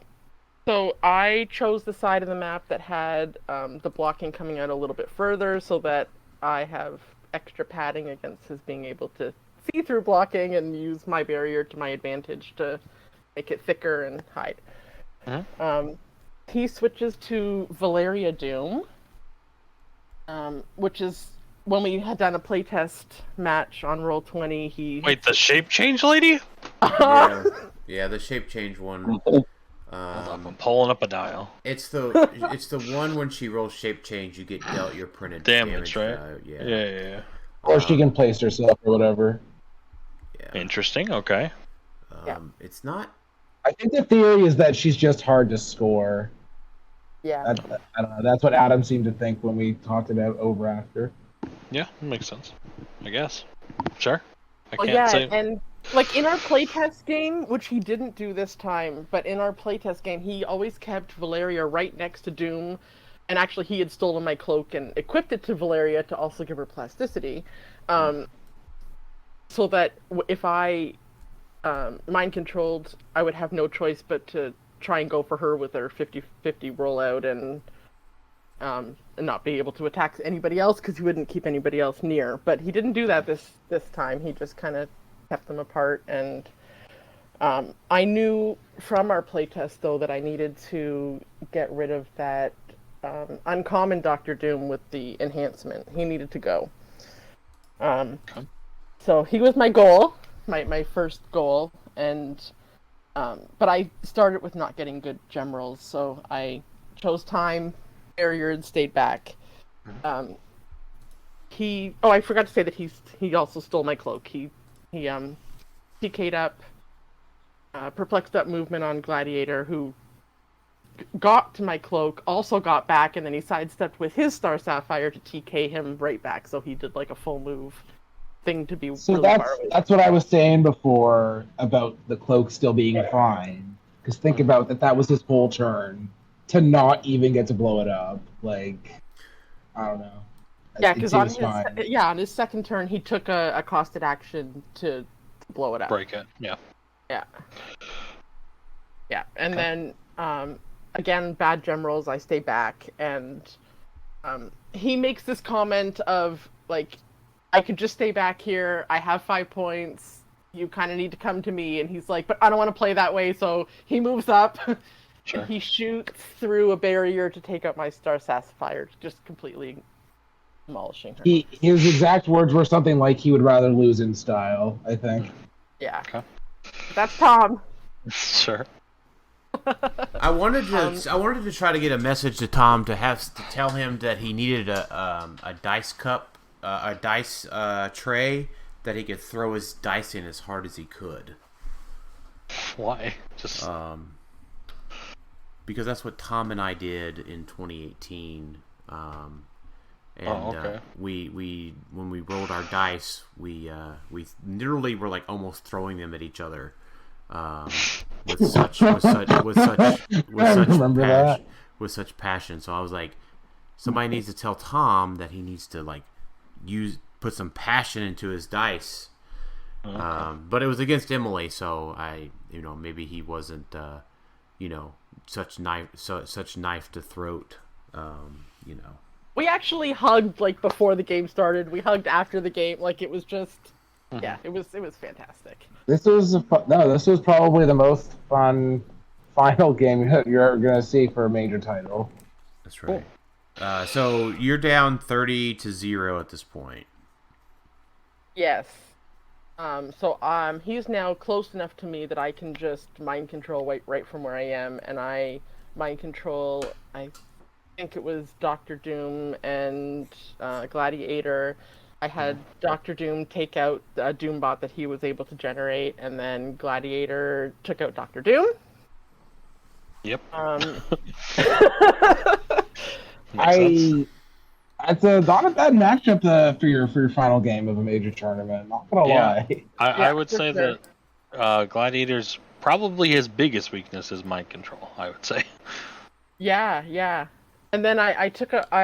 So I chose the side of the map that had the blocking coming out a little bit further, so that I have extra padding against his being able to see through blocking and use my barrier to my advantage to make it thicker and hide. Mm-hmm. He switches to Valeria Doom, which is when we had done a playtest match on Roll20. Wait, the shape change lady? Yeah, the shape change one. I'm pulling up a dial. It's the one when she rolls shape change, you get dealt your printed damage, right? Yeah. Or she can place herself or whatever. Yeah. Interesting. Okay. It's not. I think the theory is that she's just hard to score. Yeah. I don't know. That's what Adam seemed to think when we talked about over after. Yeah, that makes sense. I guess. Sure. I Well, can't say. And like in our playtest game, which he didn't do this time, but in our playtest game, he always kept Valeria right next to Doom, and actually he had stolen my cloak and equipped it to Valeria to also give her plasticity, so that if I mind controlled, I would have no choice but to try and go for her with her 50-50 rollout and not be able to attack anybody else because he wouldn't keep anybody else near. But he didn't do that this time. He just kind of kept them apart. And I knew from our playtest, though, that I needed to get rid of that uncommon Dr. Doom with the enhancement. He needed to go. So he was my goal, my first goal. And but I started with not getting good gem rolls, so I chose time, barrier, and stayed back. I forgot to say that he also stole my cloak. He PK'd up, perplexed up movement on Gladiator, who got to my cloak, also got back, and then he sidestepped with his Star Sapphire to TK him right back, so he did like a full move thing to be So really far away. that's what I was saying before about the cloak still being fine. Because think about that was his whole turn to not even get to blow it up. Like, I don't know. Yeah, because on his second turn he took a costed action to blow it up. Break it. Yeah. Yeah, and then again, bad gem rolls. I stay back, and he makes this comment of like, I could just stay back here. I have 5 points. You kind of need to come to me. And he's like, but I don't want to play that way. So he moves up. Sure. He shoots through a barrier to take out my Star Sapphire, just completely demolishing her. His exact words were something like he would rather lose in style, I think. Yeah. Okay. That's Tom. Sure. I wanted to try to get a message to Tom to tell him that he needed a dice cup. A dice tray that he could throw his dice in as hard as he could. Why? Just because that's what Tom and I did in 2018. We when we rolled our dice, we literally were like almost throwing them at each other with such passion. So I was like, somebody needs to tell Tom that he needs to like put some passion into his dice. Okay. But it was against Emily, so maybe he wasn't such knife to throat. We actually hugged like before the game started. We hugged after the game. Like it was just, yeah, it was fantastic. This was probably the most fun final game you're ever gonna see for a major title. That's right. Cool. So you're down 30-0 at this point. Yes. So he's now close enough to me that I can just mind control right from where I am, and I mind control. I think it was Dr. Doom and Gladiator. I had Dr. Doom take out a Doombot that he was able to generate, and then Gladiator took out Dr. Doom. Yep. It's not a bad matchup for your final game of a major tournament. Not gonna lie. I would say that Gladiator's probably his biggest weakness is mind control. I would say. Yeah. And then I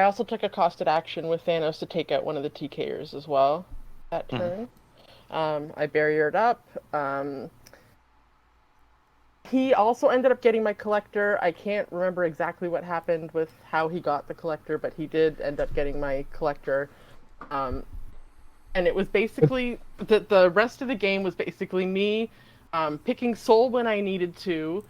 also took a costed action with Thanos to take out one of the TKers as well that turn. I barriered up. He also ended up getting my collector. I can't remember exactly what happened with how he got the collector, but he did end up getting my collector. And it was basically the rest of the game was basically me picking soul when I needed to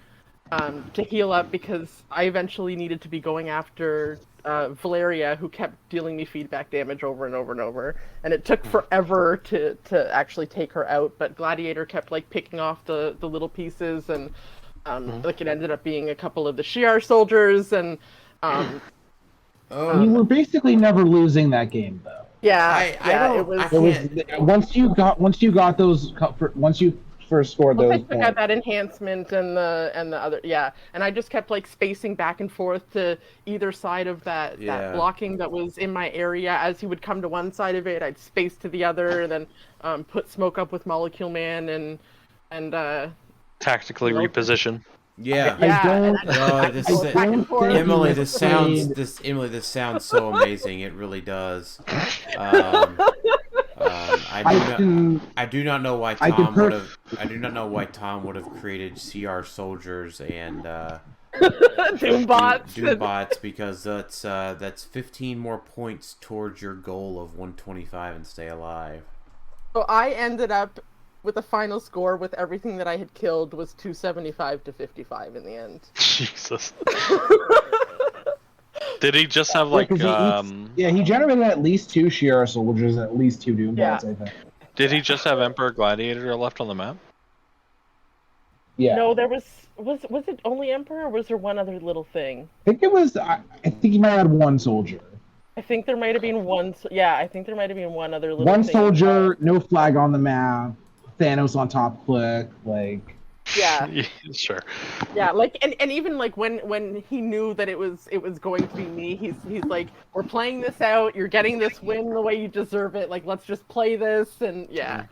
heal up, because I eventually needed to be going after Valeria, who kept dealing me feedback damage over and over and over, and it took forever to actually take her out. But Gladiator kept like picking off the little pieces, and like it ended up being a couple of the Shi'ar soldiers, and you were basically never losing that game though. Once you first scored those points. I had that enhancement and the other, and I just kept like spacing back and forth to either side of that blocking that was in my area. As he would come to one side of it, I'd space to the other, and then put smoke up with Molecule Man and tactically reposition. Emily, this sounds so amazing. It really does. I do not know why Tom would have created CR soldiers and Doombots, because that's 15 more points towards your goal of 125 and stay alive. So I ended up with a final score with everything that I had killed was 275-55 in the end. Jesus. Did he just have like he generated at least 2 Shi'ar soldiers and at least 2 Doombots, I think. Did he just have Emperor Gladiator left on the map? Yeah. No, there was it only Emperor, or was there one other little thing? I think he might have had 1 soldier. I think there might have been one. Yeah, I think there might have been one other little. One thing soldier, no flag on the map. Thanos on top click, like. Yeah. Sure. Yeah, like and even like when he knew that it was going to be me, he's like, we're playing this out. You're getting this win the way you deserve it. Like, let's just play this, and yeah.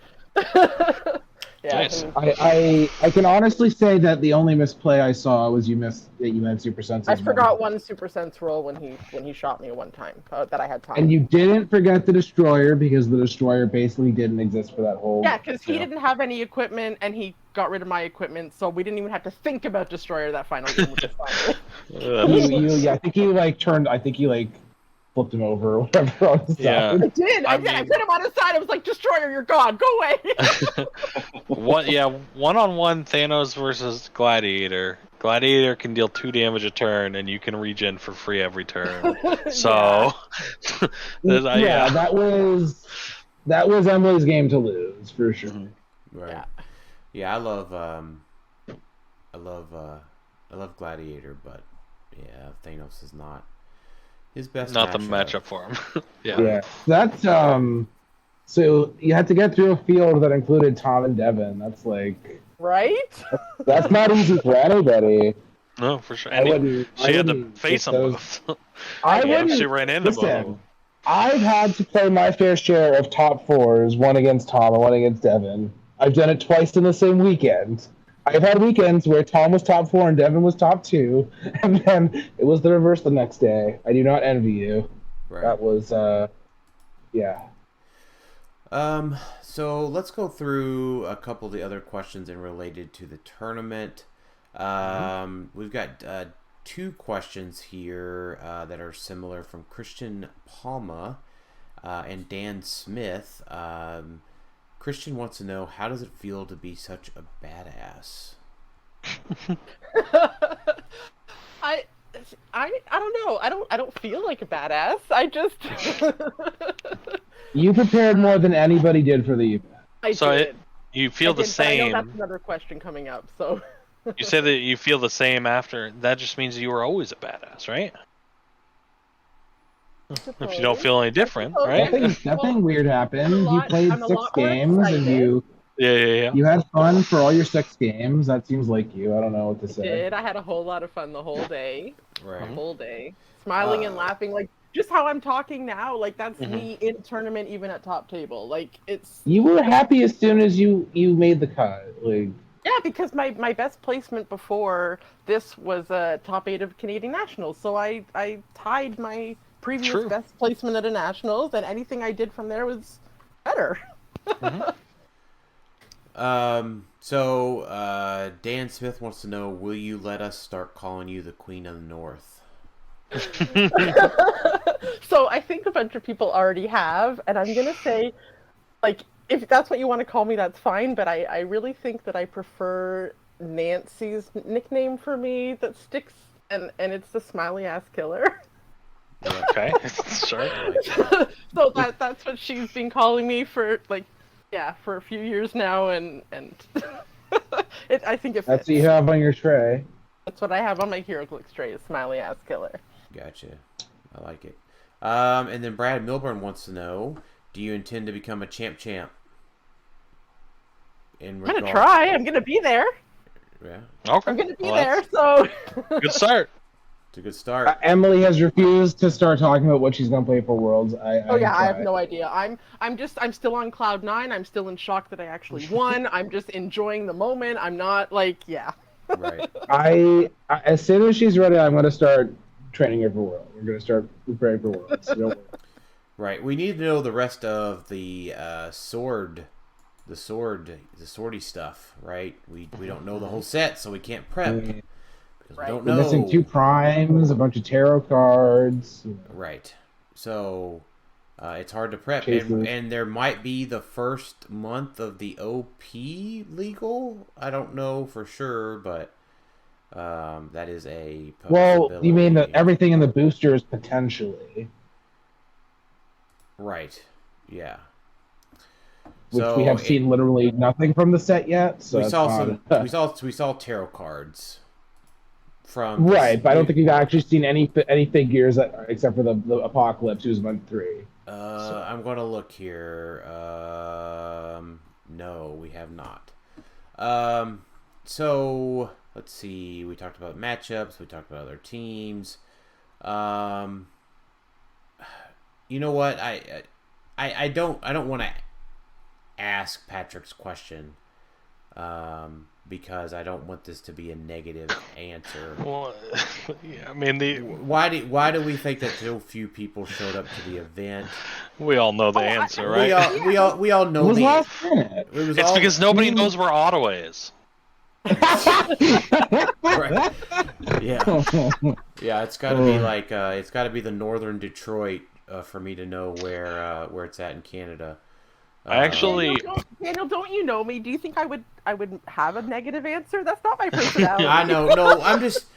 Nice. I can honestly say that the only misplay I saw was you had Super Sense. I forgot one Super Sense roll when he shot me one time that I had time. And you didn't forget the Destroyer, because the Destroyer basically didn't exist for that whole. Yeah, because he didn't have any equipment, and he got rid of my equipment, so we didn't even have to think about Destroyer that final game, which is fine. I think you flipped him over or whatever on the side. I did. I put him on his side. I was like, Destroyer, you're gone. Go away. One-on-one Thanos versus Gladiator. Gladiator can deal 2 damage a turn, and you can regen for free every turn. So, that was Emily's game to lose for sure. Mm-hmm. Right. Yeah, I love Gladiator, but Thanos is not his best. Not the matchup for him. Yeah. That's so you had to get through a field that included Tom and Devin. That's like right. That's not easy for anybody. No, for sure. She had to face them both. She ran into both of them. I've had to play my fair share of top 4s, one against Tom and one against Devin. I've done it twice in the same weekend. I've had weekends where Tom was top 4 and Devin was top 2, and then it was the reverse the next day. I do not envy you. Right. That was, yeah. So let's go through a couple of the other questions and related to the tournament. We've got 2 questions here that are similar from Christian Palma and Dan Smith. Christian wants to know, how does it feel to be such a badass? I don't know. I don't feel like a badass. I just You prepared more than anybody did for the event. You feel the same. I know that's another question coming up. So you say that you feel the same after. That just means you were always a badass, right? If you don't feel any different, right? Nothing weird happened. You played 6 games and you had fun for all your 6 games. That seems like you. I don't know what to say. I had a whole lot of fun the whole day. Right. The whole day. Smiling and laughing, like just how I'm talking now, like that's me in tournament, even at top table. Like it's. You were happy as soon as you made the cut, like. Yeah, because my best placement before this was a top 8 of Canadian Nationals, so I tied my previous best placement at a Nationals, and anything I did from there was better. So Dan Smith wants to know, will you let us start calling you the Queen of the North? So I think a bunch of people already have, and I'm gonna say, like, if that's what you want to call me, that's fine, but I really think that I prefer Nancy's nickname for me that sticks, and it's the Smiley Ass Killer. Okay, sure. So that's what she's been calling me for, like, for a few years now, and I think it fits. That's what you have on your tray. That's what I have on my HeroClix tray, is Smiley Ass Killer. Gotcha. I like it. And then Brad Milburn wants to know, do you intend to become a champ? I'm gonna try. I'm gonna be there. Yeah. Okay. I'm gonna be there. So. Good start. It's a good start. Emily has refused to start talking about what she's gonna play for Worlds. I have no idea. I'm still on cloud 9. I'm still in shock that I actually won. I'm just enjoying the moment. I'm not like Right. As soon as she's ready, I'm gonna start training her for Worlds. We're gonna start preparing for Worlds. Don't worry. Right. We need to know the rest of the swordy stuff, right? We don't know the whole set, so we can't prep. Because we don't know. We're missing 2 primes, a bunch of tarot cards. Right. So it's hard to prep. And there might be the first month of the OP legal. I don't know for sure, but that is a possibility. Well, you mean that everything in the boosters potentially. Right. Yeah. Which we have seen literally nothing from the set yet. So we saw tarot cards from but I don't think we've actually seen any figures except for the Apocalypse, who's month 3. I'm going to look here. No, we have not. So let's see. We talked about matchups. We talked about other teams. You know what? I don't want to ask Patrick's question because I don't want this to be a negative answer. Well, yeah, I mean why do we think that so few people showed up to the event? We all know the answer, right? We all know it was last minute. It's because nobody knows where Ottawa is. Right. Yeah. It's got to be like it's got to be the northern Detroit for me to know where it's at in Canada. I actually, Daniel, don't you know me? Do you think I would have a negative answer? That's not my personality. I know. No, I'm just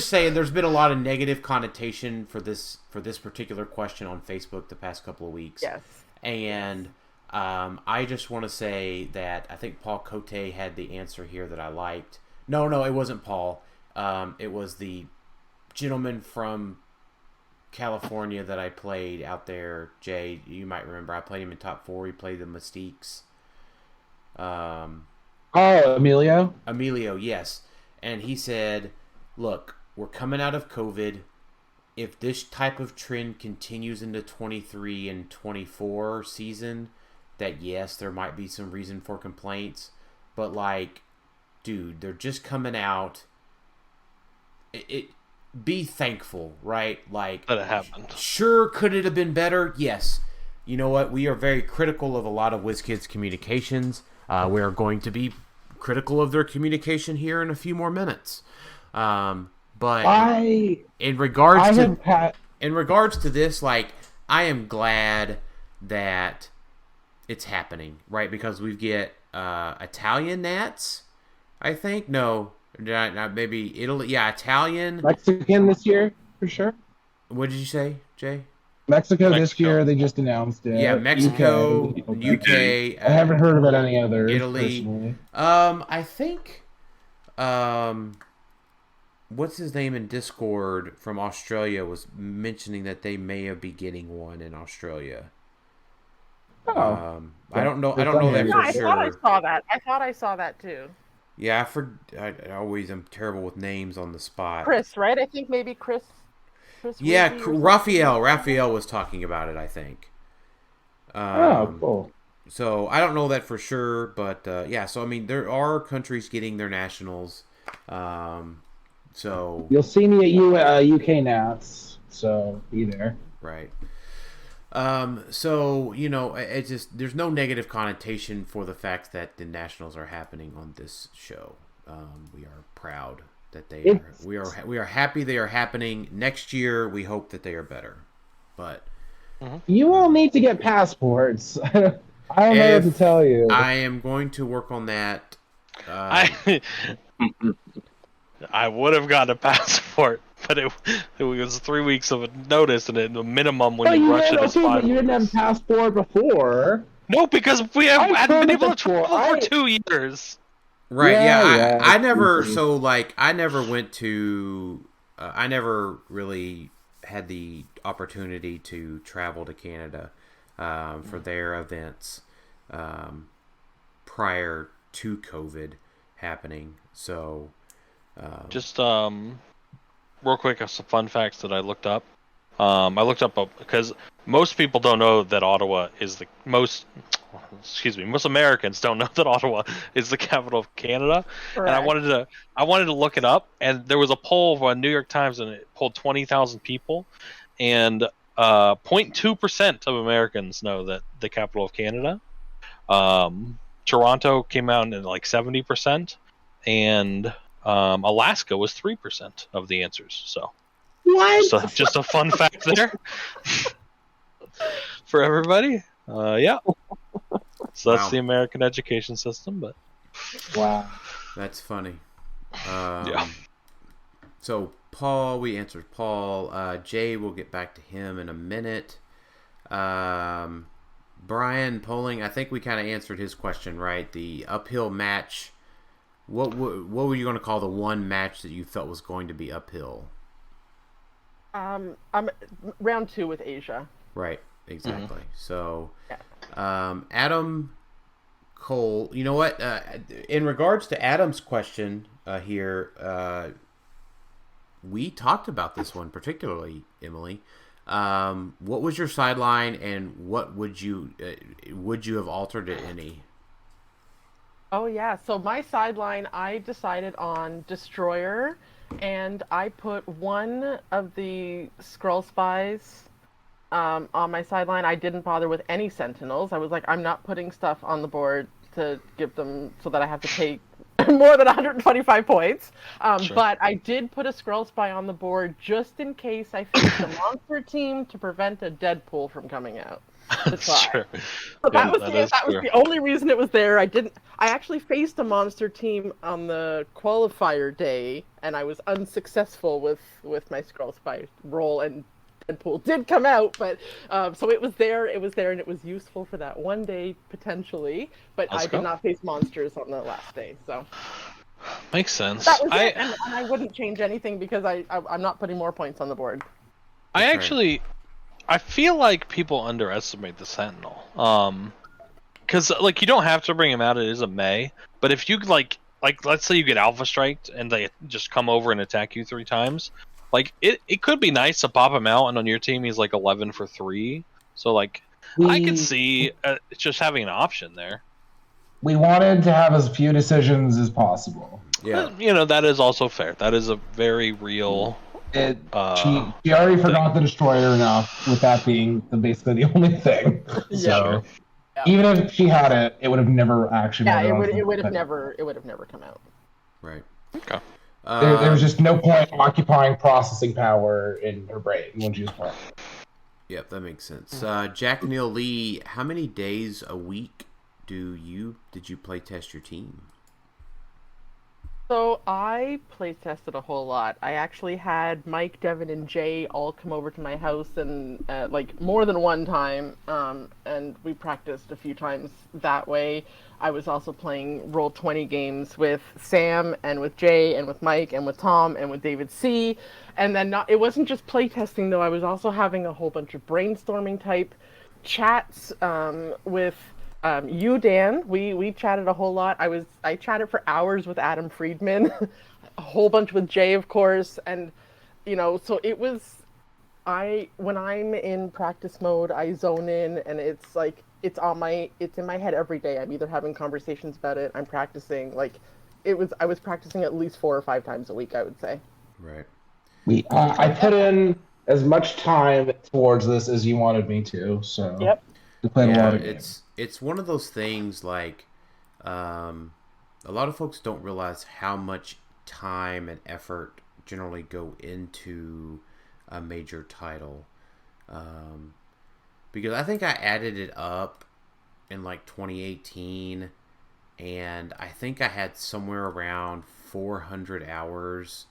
saying. There's been a lot of negative connotation for this particular question on Facebook the past couple of weeks. Yes. And I just want to say that I think Paul Cote had the answer here that I liked. No, it wasn't Paul. It was the gentleman from California that I played out there. Jay, you might remember. I played him in top 4. He played the Mystiques. Emilio? Emilio, yes. And he said, look, we're coming out of COVID. If this type of trend continues into 23 and 24 season, that yes, there might be some reason for complaints. But like, dude, they're just coming out. Be thankful, right? Like, that it happened. Sure, could it have been better? Yes. You know what? We are very critical of a lot of WizKids communications. We are going to be critical of their communication here in a few more minutes. But in regards to this, like, I am glad that it's happening, right? Because we get Italian Nats, I think. No, not maybe Italy. Yeah, Italian. Mexican this year, for sure. What did you say, Jay? Mexico this year, they just announced it. Yeah, Mexico, UK. I haven't heard about any others. Italy. Personally. I think. What's his name in Discord from Australia was mentioning that they may be getting one in Australia. Oh. I don't know. I don't know that for sure. I thought I saw that too. Yeah, I always am terrible with names on the spot. Chris, right? I think maybe Chris. Yeah, Raphael was talking about it, I think. Cool. So I don't know that for sure, but yeah. So I mean, there are countries getting their nationals. So you'll see me at UK Nats. So be there. Right. So you know, it's just there's no negative connotation for the fact that the nationals are happening on this show. We are proud that they are. We are happy they are happening. Next year, we hope that they are better. But you won't need to get passports. I don't know what to tell you. I am going to work on that. I would have gotten a passport, but it was 3 weeks of a notice, and the minimum when you rush it is 5 weeks. You didn't have a passport before. No, because we hadn't been able to travel for 2 years. Right, yeah. I never, so like, I never went to, I never really had the opportunity to travel to Canada for their events prior to COVID happening. So, just real quick, some fun facts that I looked up. I looked up because most people don't know that Ottawa is the most Americans don't know that Ottawa is the capital of Canada. Correct. And I wanted to look it up, and there was a poll on New York Times, and it polled 20,000 people, and 0.2% of Americans know that the capital of Canada. Toronto came out at like 70%, and Alaska was 3% of the answers. So what? Just a fun fact there for everybody. Yeah. So that's the American education system, but wow, that's funny. Yeah. So Paul, we answered Paul. Jay, we'll get back to him in a minute. Brian Poling, I think we kind of answered his question, right? The uphill match. What were you going to call the one match that you felt was going to be uphill? I'm round 2 with Asia. Right. Exactly. So, Adam Cole, you know what? In regards to Adam's question here, we talked about this one particularly, Emily. What was your sideline, and what would you have altered it any? Oh yeah, so my sideline, I decided on Destroyer, and I put one of the Skrull Spies on my sideline. I didn't bother with any Sentinels. I was like, I'm not putting stuff on the board to give them so that I have to take more than 125 points. Sure. But I did put a Skrull Spy on the board just in case I faced a monster team to prevent a Deadpool from coming out. Sure. So that was the only reason it was there. I actually faced a monster team on the qualifier day, and I was unsuccessful with my Skrull Spy roll, and Deadpool did come out, but so it was there, and it was useful for that one day potentially, but I did not face monsters on the last day, so makes sense. That was it, and I wouldn't change anything because I'm not putting more points on the board. I feel like people underestimate the Sentinel, because like you don't have to bring him out. It is a May, but if you like let's say you get Alpha Striked and they just come over and attack you 3 times. Like, it could be nice to pop him out, and on your team he's like 11 for 3. So, like, I could see just having an option there. we wanted to have as few decisions as possible. Yeah. That is also fair. That is a very real. She already forgot the destroyer enough, with that being basically the only thing. So even if she had it, it would have never actually. Yeah, it would have never come out. Right. Okay. There was just no point occupying processing power in her brain when she was playing. Yep, that makes sense. Jack Neil Lee, how many days a week did you play test your team? So I play tested a whole lot. I actually had Mike, Devin, and Jay all come over to my house and like more than one time, and we practiced a few times that way. I was also playing Roll20 games with Sam and with Jay and with Mike and with Tom and with David C. And then it wasn't just playtesting though. I was also having a whole bunch of brainstorming type chats with you, Dan. We chatted a whole lot. I chatted for hours with Adam Friedman, a whole bunch with Jay, of course, and so it was. When I'm in practice mode, I zone in, and it's like it's in my head every day. I'm either having conversations about it, I'm practicing. I was practicing at least 4 or 5 times a week, I would say. Right. I put in as much time towards this as you wanted me to. So yep. We played a lot of games. It's one of those things like a lot of folks don't realize how much time and effort generally go into a major title, because I think I added it up in like 2018, and I think I had somewhere around 400 hours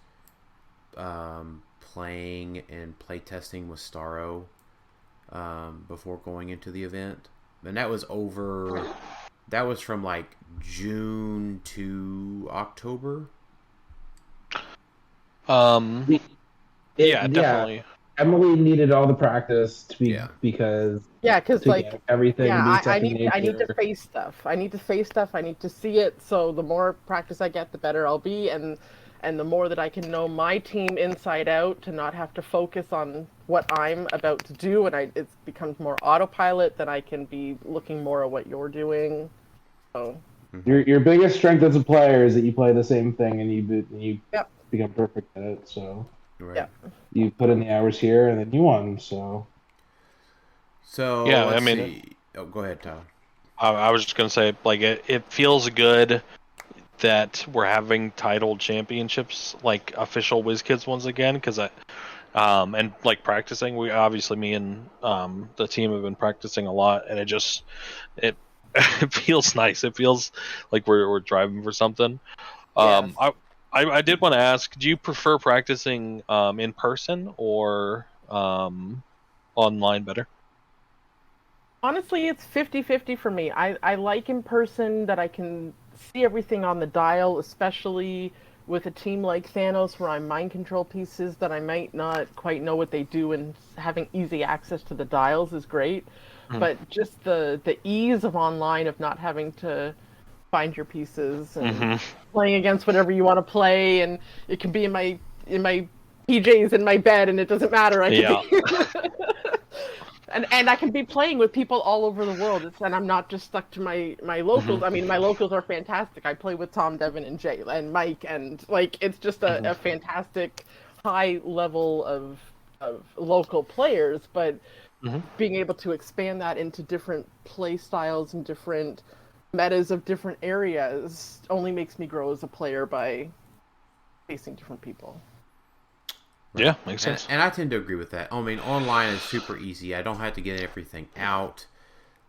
playing and playtesting with Starro before going into the event. And that was from like June to October. Yeah, definitely. Yeah. Emily needed all the practice because like everything. I need to face stuff. I need to see it. So the more practice I get, the better I'll be, and the more that I can know my team inside out, to not have to focus on what I'm about to do, and it becomes more autopilot. Then I can be looking more at what you're doing. So your biggest strength as a player is that you play the same thing and you become perfect at it. So. Right. You put in the hours here, and then you won. So yeah, let's see. Oh, go ahead, Tyler. I was just gonna say, like, it feels good that we're having titled championships, like official WizKids ones again, because and like practicing. Me and the team have been practicing a lot, and it feels nice. It feels like we're driving for something. Yes. I did want to ask, do you prefer practicing in person or online better? Honestly, it's 50-50 for me. I like in person, that I can see everything on the dial, especially with a team like Thanos, where I'm mind control pieces that I might not quite know what they do, and having easy access to the dials is great. But just the ease of online, of not having to find your pieces and playing against whatever you want to play, and it can be in my PJs in my bed, and it doesn't matter. And I can be playing with people all over the world, and I'm not just stuck to my locals. I mean, my locals are fantastic. I play with Tom, Devin, and Jay, and Mike, and it's just a fantastic high level of local players. But being able to expand that into different play styles and different metas of different areas only makes me grow as a player by facing different people. Yeah, makes sense. And I tend to agree with that. I mean, online is super easy. I don't have to get everything out,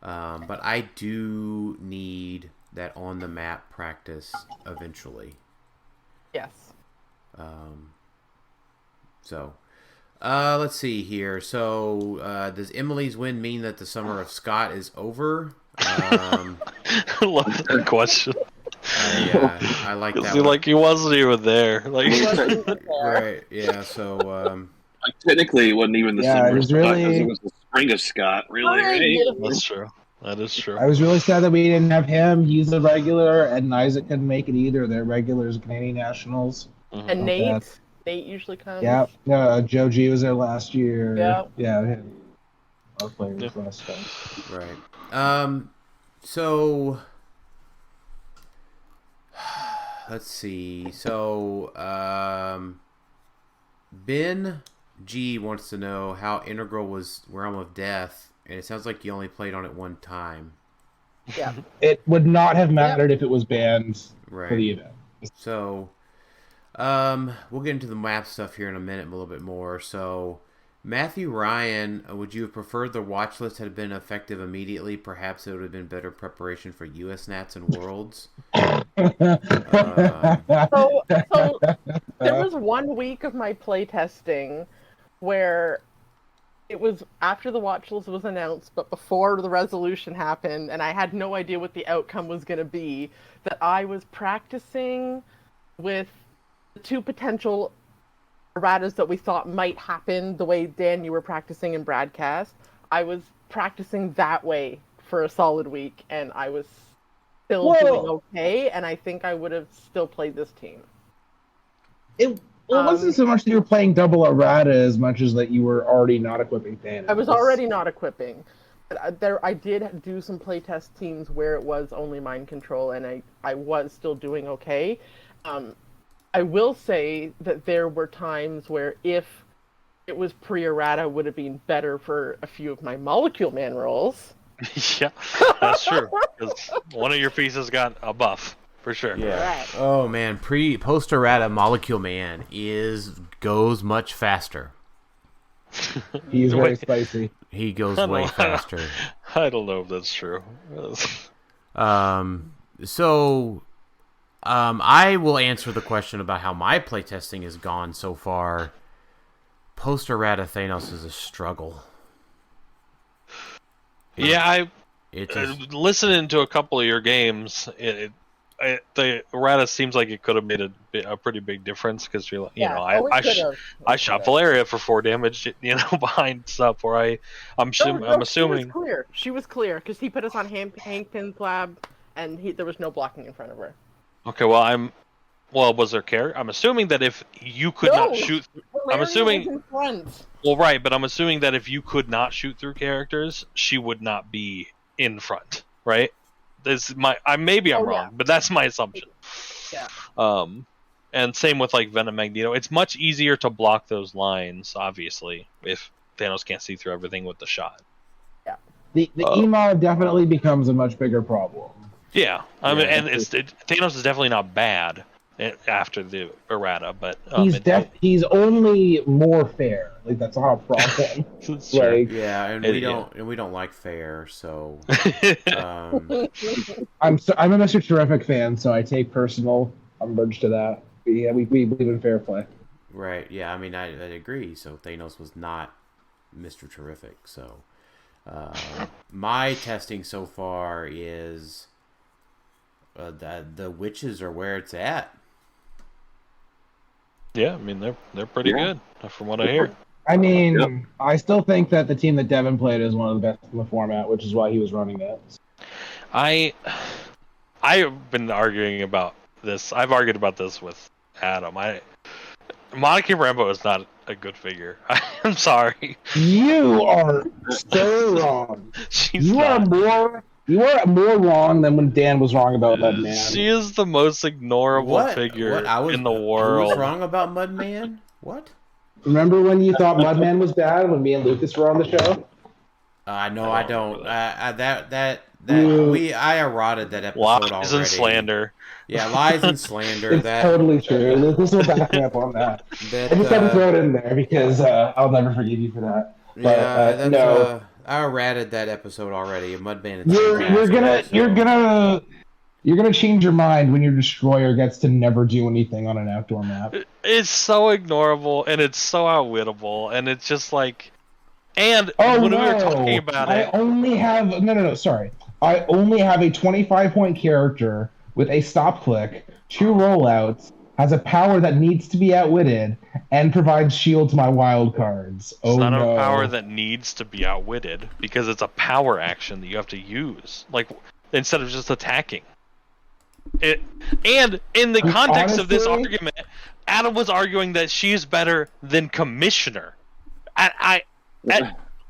but I do need that on the map practice eventually. Yes. Let's see here. So, does Emily's win mean that the summer of Scott is over? I love that question. I like that. Like he wasn't even there. Like, right? Yeah. So, like, technically, it wasn't even the summer of Scott, because it was the spring of Scott. Really, right? That's true. That is true. I was really sad that we didn't have him. He's a regular, and Isaac couldn't make it either. They're regulars, Canadian nationals. And Nate usually comes. Yeah. Joe G was there last year. Yeah. Our players last time. Right. So let's see. So, Ben G wants to know how Integral was Realm of Death, and it sounds like you only played on it one time. Yeah. It would not have mattered if it was banned for the event. So, we'll get into the map stuff here in a minute, a little bit more. So, Matthew Ryan, would you have preferred the watch list had been effective immediately? Perhaps it would have been better preparation for US Nats and Worlds. So there was 1 week of my playtesting where it was after the watch list was announced, but before the resolution happened, and I had no idea what the outcome was going to be, that I was practicing with the 2 potential erratas that we thought might happen the way, Dan, you were practicing in Bradcast. I was practicing that way for a solid week, and I was still doing okay, and I think I would have still played this team. It wasn't so much that you were playing double errata as much as that you were already not equipping Thanos. I was already not equipping. But I did do some playtest teams where it was only mind control, and I was still doing okay. I will say that there were times where if it was pre-errata, would have been better for a few of my Molecule Man rolls. Yeah, that's true. 'Cause one of your pieces got a buff, for sure. Yeah. Right. Oh, man. Post-errata Molecule Man goes much faster. He's very spicy. He goes way faster. I don't know if that's true. I will answer the question about how my playtesting has gone so far. Post-errata Thanos is a struggle. Yeah, listening to a couple of your games, the errata seems like it could have made a pretty big difference because I shot Valeria for 4 damage, behind stuff where I'm assuming she was clear because he put us on Hank Pin's lab and there was no blocking in front of her. Okay, was there care? I'm assuming that if you could not shoot, I'm assuming. Was in front. Well, right, but I'm assuming that if you could not shoot through characters, she would not be in front, right? I'm wrong, but that's my assumption. Yeah. And same with like Venom Magneto. It's much easier to block those lines, obviously, if Thanos can't see through everything with the shot. Yeah. The EMA definitely becomes a much bigger problem. Yeah, Thanos is definitely not bad after the errata, but he's only more fair. Like that's not a problem. And we don't like fair, so. I'm a Mr. Terrific fan, so I take personal umbrage to that. But yeah, we believe in fair play. Right. Yeah. I mean, I agree. So Thanos was not Mr. Terrific. So my testing so far is. The witches are where it's at. Yeah, I mean they're pretty good from what I hear. I mean, I still think that the team that Devin played is one of the best in the format, which is why he was running it. I've been arguing about this. I've argued about this with Adam. Monica Rambo is not a good figure. I'm sorry. You are so wrong. You are more wrong than when Dan was wrong about Mudman. She is the most ignorable figure in the world. I was wrong about Mudman? What? Remember when you thought Mudman was bad when me and Lucas were on the show? No, I don't. I eroded that episode already. Lies and slander. Yeah, lies and slander. It's totally true. Lucas will back me up on that. I just had to throw it in there because I'll never forgive you for that. But, no. I ratted that episode already. Mudman. You're gonna change your mind when your destroyer gets to never do anything on an outdoor map. It's so ignorable and it's so outwittable and it's just like. And when we were talking about I only have I only have a 25-point character with a stop click, 2 rollouts, has a power that needs to be outwitted, and provides shield to my wild cards. It's not a power that needs to be outwitted, because it's a power action that you have to use, like instead of just attacking. And in the context of this argument, Adam was arguing that she's better than Commissioner. I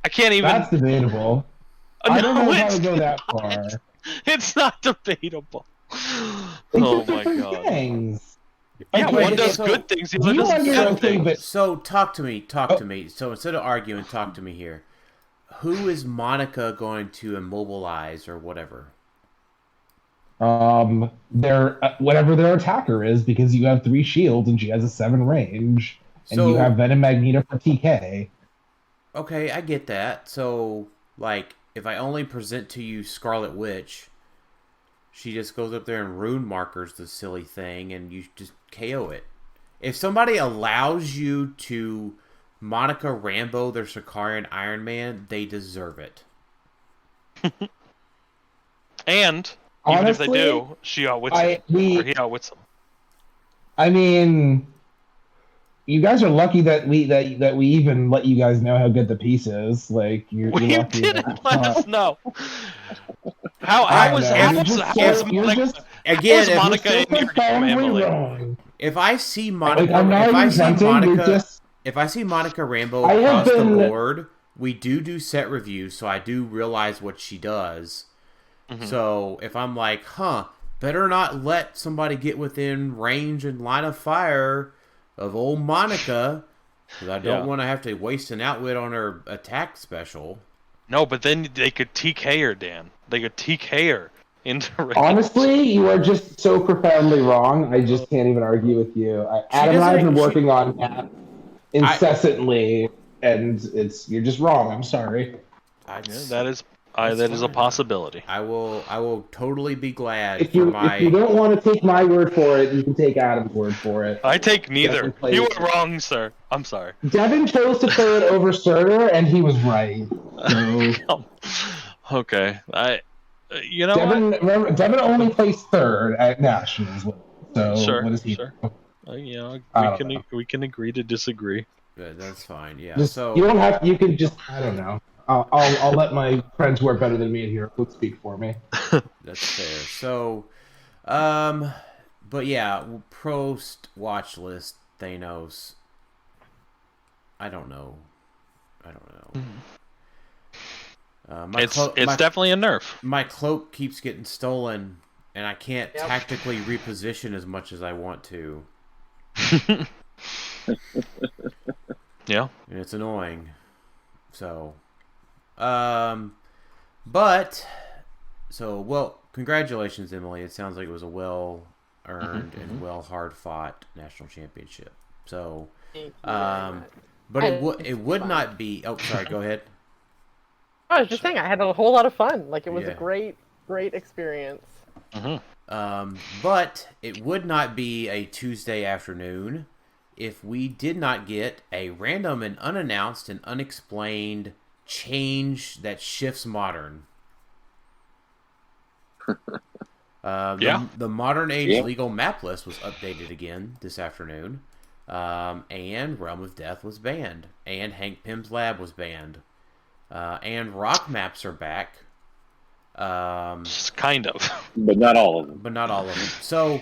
can't even... That's debatable. I don't know if I would go that far. It's not debatable. Oh my god. Things. Yeah, Okay, one does so good things, the do other you does bad understand things. that- So talk to me. So instead of arguing, talk to me here. Who is Monica going to immobilize or whatever? Their whatever their attacker is, because you have 3 shields and she has a 7 range, and So- you have Venom Magneto for TK. Okay, I get that. So, like, if I only present to you Scarlet Witch, she just goes up there and rune markers the silly thing, and you just KO it. If somebody allows you to Monica Rambo their Sicarian Iron Man, they deserve it. And even if they do, she outwits him, or he outwits them. I mean, you guys are lucky that we even let you guys know how good the piece is. Like you're We lucky didn't that- let us know. How was Monica in your game, Emily? If I see Monica, I'm not if I even see grunting, Monica, you're just- if I see Monica Rambo I have across the been- board, we do set reviews, so I do realize what she does. Mm-hmm. So if I'm like, better not let somebody get within range and line of fire of old Monica, because I don't want to have to waste an outwit on her attack special. No, but then they could TK her, Dan. They could TK her into range. Honestly, you are just so profoundly wrong. I just can't even argue with you. Adam and I have been working on that incessantly, and you're just wrong. I'm sorry. That is a possibility. I will totally be glad If you don't want to take my word for it, you can take Adam's word for it. I take neither. You were wrong, sir. I'm sorry. Devin chose to play it over Surtur, and he was right. So. Okay, Devin only placed 3rd at Nationals. So sure, what is he? Sure. We can agree to disagree. Yeah, that's fine. Yeah. You don't have. You can just. I don't know. I'll let my friends who are better than me in here speak for me. That's fair. So, but yeah, Prost watch list Thanos. I don't know. It's definitely a nerf. My cloak keeps getting stolen, and I can't tactically reposition as much as I want to. Yeah, and it's annoying. So, congratulations, Emily. It sounds like it was a well-earned and hard-fought national championship. So, but it would not be. Oh, sorry. Go ahead. I was just saying I had a whole lot of fun. Like, it was a great experience. But it would not be a Tuesday afternoon if we did not get a random and unannounced and unexplained change that shifts Modern. The Modern Age legal map list was updated again this afternoon. And Realm of Death was banned. And Hank Pym's Lab was banned. And rock maps are back. Kind of. But not all of them. So,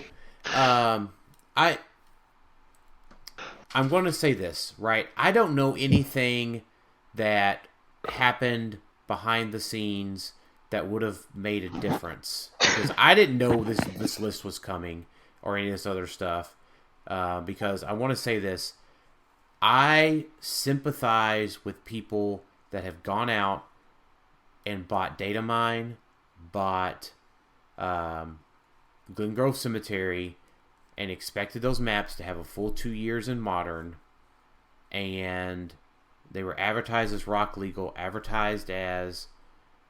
I'm going to say this, right? I don't know anything that happened behind the scenes that would have made a difference. Because I didn't know this list was coming or any of this other stuff. Because I want to say this. I sympathize with people that have gone out and bought Datamine, bought Glen Grove Cemetery, and expected those maps to have a full 2 years in Modern, and they were advertised as Rock Legal, advertised as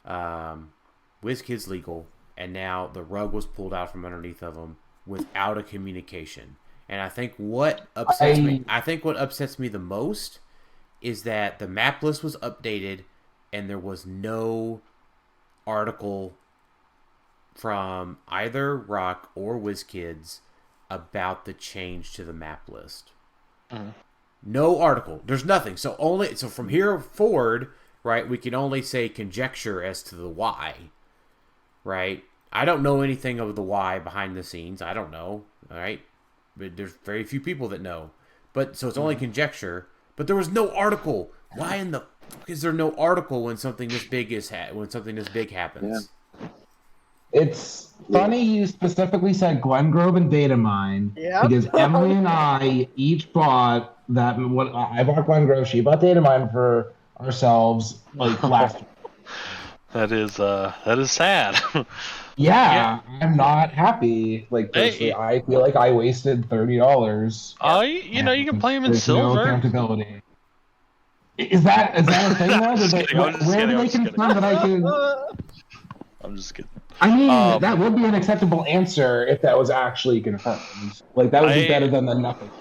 WizKids Legal, and now the rug was pulled out from underneath of them without a communication. And I think what upsets me the most is that the map list was updated and there was no article from either Rock or WizKids about the change to the map list. No article. There's nothing. So from here forward, right, we can only say conjecture as to the why. Right? I don't know anything of the why behind the scenes. I don't know. All right? But there's very few people that know. But so it's only conjecture. But there was no article. Why in the fuck is there no article when something this big happens? It's funny you specifically said Glengrove and Datamine because Emily and I each bought that. What I bought Glengrove, she bought Datamine for ourselves like last week. That is sad. Yeah, I'm not happy. Like personally, I feel like I wasted $30. You can play them in silver. No accountability. Is that a thing? Where do they confirm that I can? I'm just kidding. I mean, that would be an acceptable answer if that was actually confirmed. Like that would be better than the nothing.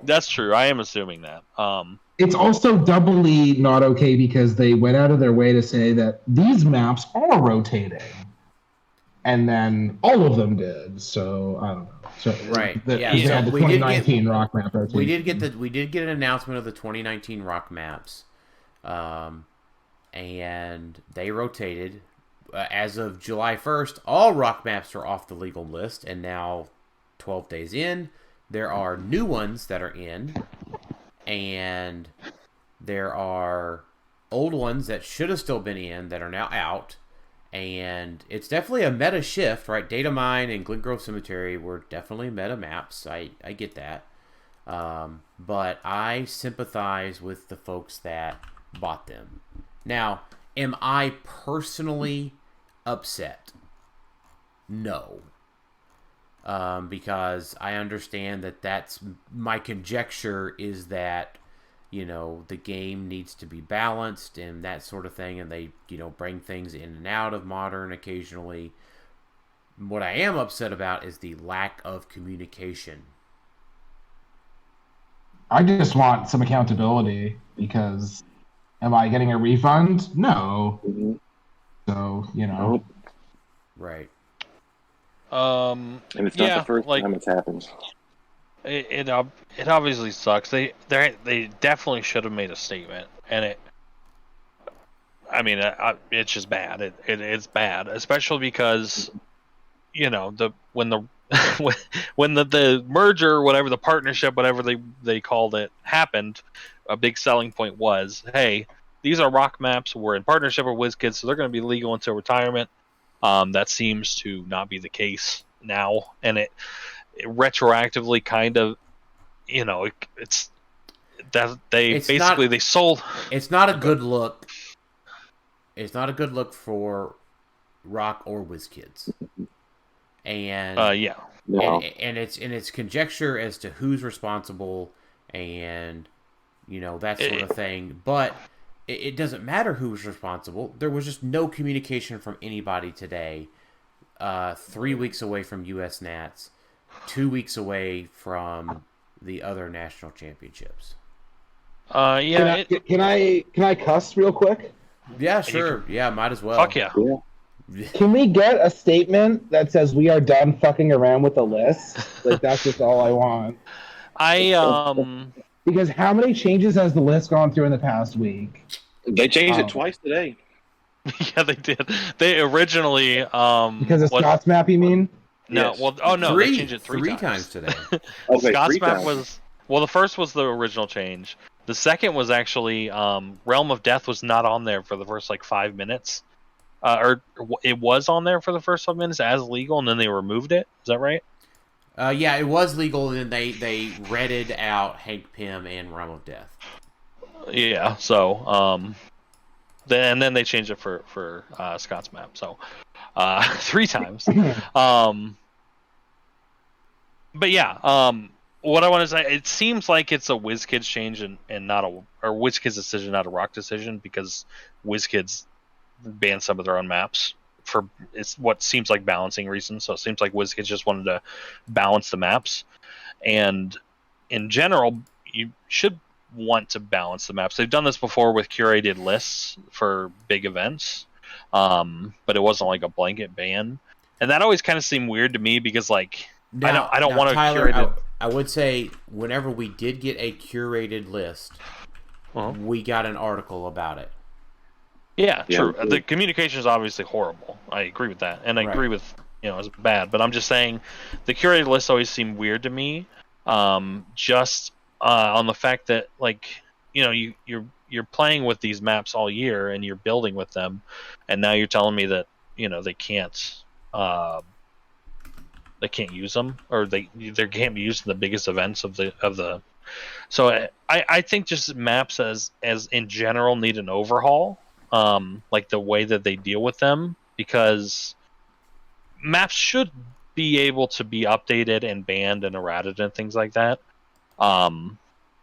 That's true. I am assuming that. It's also doubly not okay because they went out of their way to say that these maps are rotating, and then all of them did. So I don't know. So right. The 2019 rock map rotation. We did get an announcement of the 2019 rock maps, and they rotated. As of July 1st, all rock maps are off the legal list, and now 12 days in, there are new ones that are in, and there are old ones that should have still been in that are now out, and it's definitely a meta shift, right? Datamine and Glengrove Cemetery were definitely meta maps. I get that. But I sympathize with the folks that bought them. Now, am I personally upset? No. Because I understand that's my conjecture is that, the game needs to be balanced and that sort of thing, and they, bring things in and out of Modern occasionally. What I am upset about is the lack of communication. I just want some accountability because am I getting a refund? No. Mm-hmm. So, Nope. Right. And it's not the first time it's happened. It obviously sucks. They definitely should have made a statement, and it's just bad. It's bad, especially because when the merger, whatever the partnership, whatever they called it, happened, a big selling point was, hey, these are rock maps. We're in partnership with WizKids, so they're going to be legal until retirement. That seems to not be the case now, and it retroactively kind of, it's that they sold. It's not a good look. It's not a good look for Rock or WizKids, and and it's conjecture as to who's responsible, and that sort of thing, but. It doesn't matter who was responsible. There was just no communication from anybody today. 3 weeks away from US Nats, 2 weeks away from the other national championships. Can I cuss real quick? Yeah, sure. Yeah, might as well. Fuck yeah. Can we get a statement that says we are done fucking around with the list? Like that's just all I want. Because how many changes has the list gone through in the past week? They changed it twice today. Yeah, they did. They originally because of Scott's map, you mean? No, yes. They changed it three times today. Okay, Scott's map was the first was the original change. The second was actually Realm of Death was not on there for the first 5 minutes, or it was on there for the first 5 minutes as legal, and then they removed it. Is that right? Yeah, it was legal, and then they redded out Hank Pym and Realm of Death. Yeah, so then they changed it for Scott's map. So 3 times. But yeah, what I want to say, it seems like it's a WizKids change and not or WizKids decision, not a Rock decision, because WizKids banned some of their own maps for it's what seems like balancing reasons. So it seems like WizKids just wanted to balance the maps, and in general, you should want to balance the maps. They've done this before with curated lists for big events, but it wasn't like a blanket ban, and that always kind of seemed weird to me because I don't want to curate it. I would say whenever we did get a curated list, we got an article about it. Yeah, true. Yeah. The communication is obviously horrible. I agree with that, and I agree with it's bad. But I'm just saying, the curated list always seemed weird to me. Just on the fact that you're playing with these maps all year and you're building with them, and now you're telling me that they can't they can't use them, or they can't be used in the biggest events of the. So I think just maps as in general need an overhaul, like the way that they deal with them, because maps should be able to be updated and banned and errated and things like that.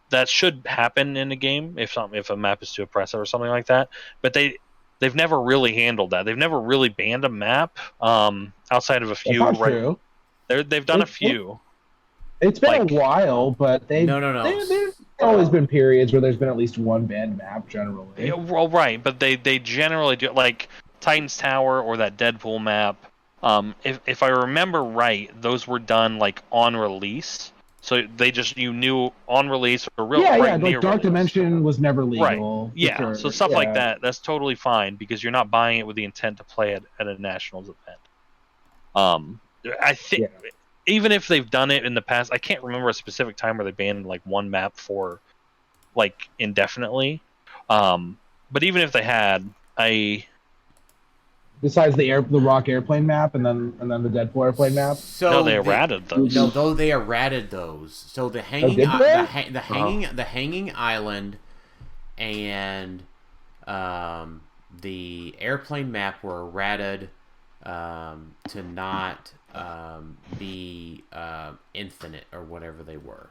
That should happen in a game if a map is too oppressive or something like that. But they've never really handled that. They've never really banned a map outside of a few. That's not true. They've done a few. It's been a while, but No. There's always been periods where there's been at least one banned map generally. Yeah, well, right, but they generally do, like Titan's Tower or that Deadpool map. If I remember right, those were done like on release. So they just you knew on release or real right near like Dark release. Dimension was never legal. Right. Yeah. Sure. So stuff like that, that's totally fine because you're not buying it with the intent to play it at a nationals event. I think even if they've done it in the past, I can't remember a specific time where they banned like one map for like indefinitely. But even if they had, besides the Rock airplane map and then the Deadpool airplane map. So no, they errated those. No, though they errated those. So the hanging the hanging island and the airplane map were errated to not be infinite or whatever they were.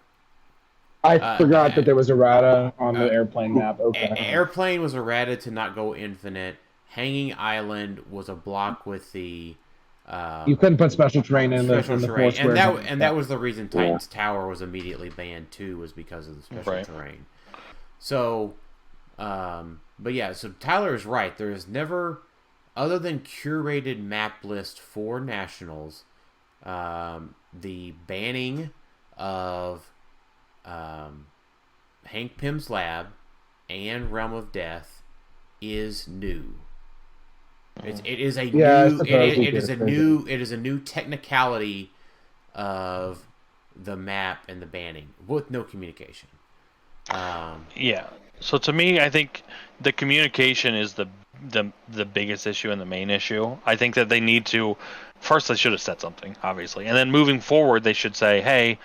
I forgot that there was errata on the airplane map. Okay. Airplane was errated to not go infinite. Hanging Island was a block with the. You couldn't put special terrain in the four squares. That was the reason Titan's Tower was immediately banned too, was because of the special terrain. So, but yeah, so Tylor is right. There is never, other than curated map list for nationals, the banning of Hank Pym's Lab and Realm of Death is new. It is a new technicality of the map and the banning with no communication. So to me, I think the communication is the biggest issue and the main issue. I think that they need to first, they should have said something, obviously, and then moving forward, they should say, hey,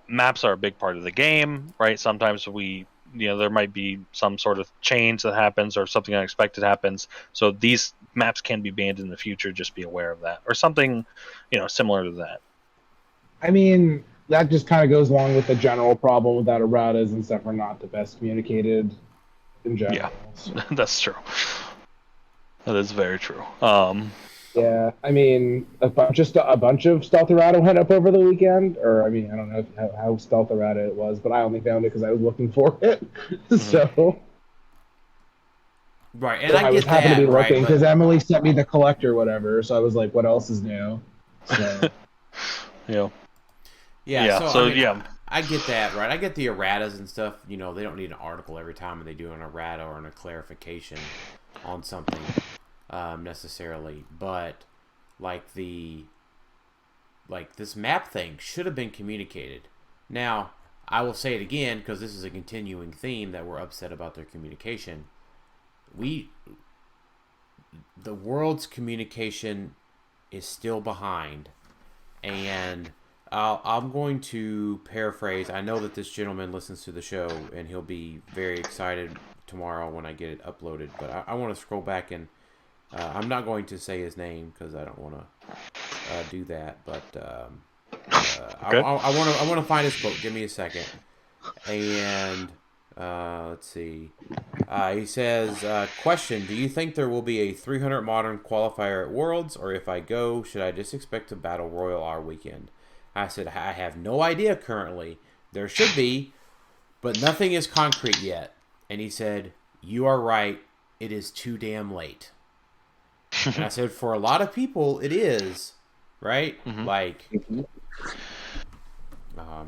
maps are a big part of the game, right? Sometimes there might be some sort of change that happens or something unexpected happens. So these maps can be banned in the future. Just be aware of that, or something, similar to that. I mean, that just kind of goes along with the general problem with that erratas and stuff are not the best communicated in general. Yeah, so. That's true. That is very true. Yeah, I mean, a bunch of stealth errata went up over the weekend, or I mean, I don't know how stealth errata it was, but I only found it because I was looking for it. So, right, and so I was happy to be looking because right, Emily sent me the collector, whatever. So I was like, what else is new? So, yeah. I get that, right? I get the erratas and stuff. They don't need an article every time they do an errata or a clarification on something. Necessarily, but this map thing should have been communicated. Now, I will say it again because this is a continuing theme that we're upset about their communication. The world's communication is still behind, and I'm going to paraphrase. I know that this gentleman listens to the show, and he'll be very excited tomorrow when I get it uploaded. But I want to scroll back and. I'm not going to say his name because I don't want to do that, but okay. I want to find his quote. Give me a second. And let's see. He says, question, do you think there will be a 300 modern qualifier at Worlds, or if I go, should I just expect a Battle Royal our weekend? I said, I have no idea currently. There should be, but nothing is concrete yet. And he said, you are right. It is too damn late. And I said, for a lot of people, it is, right? Mm-hmm. I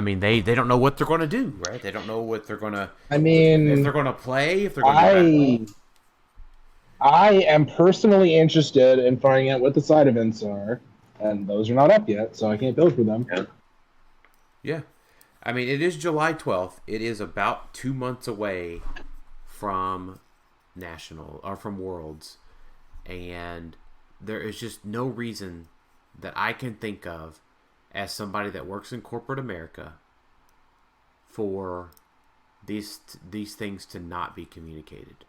mean, they don't know what they're going to do, right? They don't know what they're going to... I mean... If they're going to play, if they're going to... I am personally interested in finding out what the side events are, and those are not up yet, so I can't build for them. Yeah. I mean, it is July 12th. It is about 2 months away from... National or from Worlds, and there is just no reason that I can think of as somebody that works in corporate America for these things to not be communicated.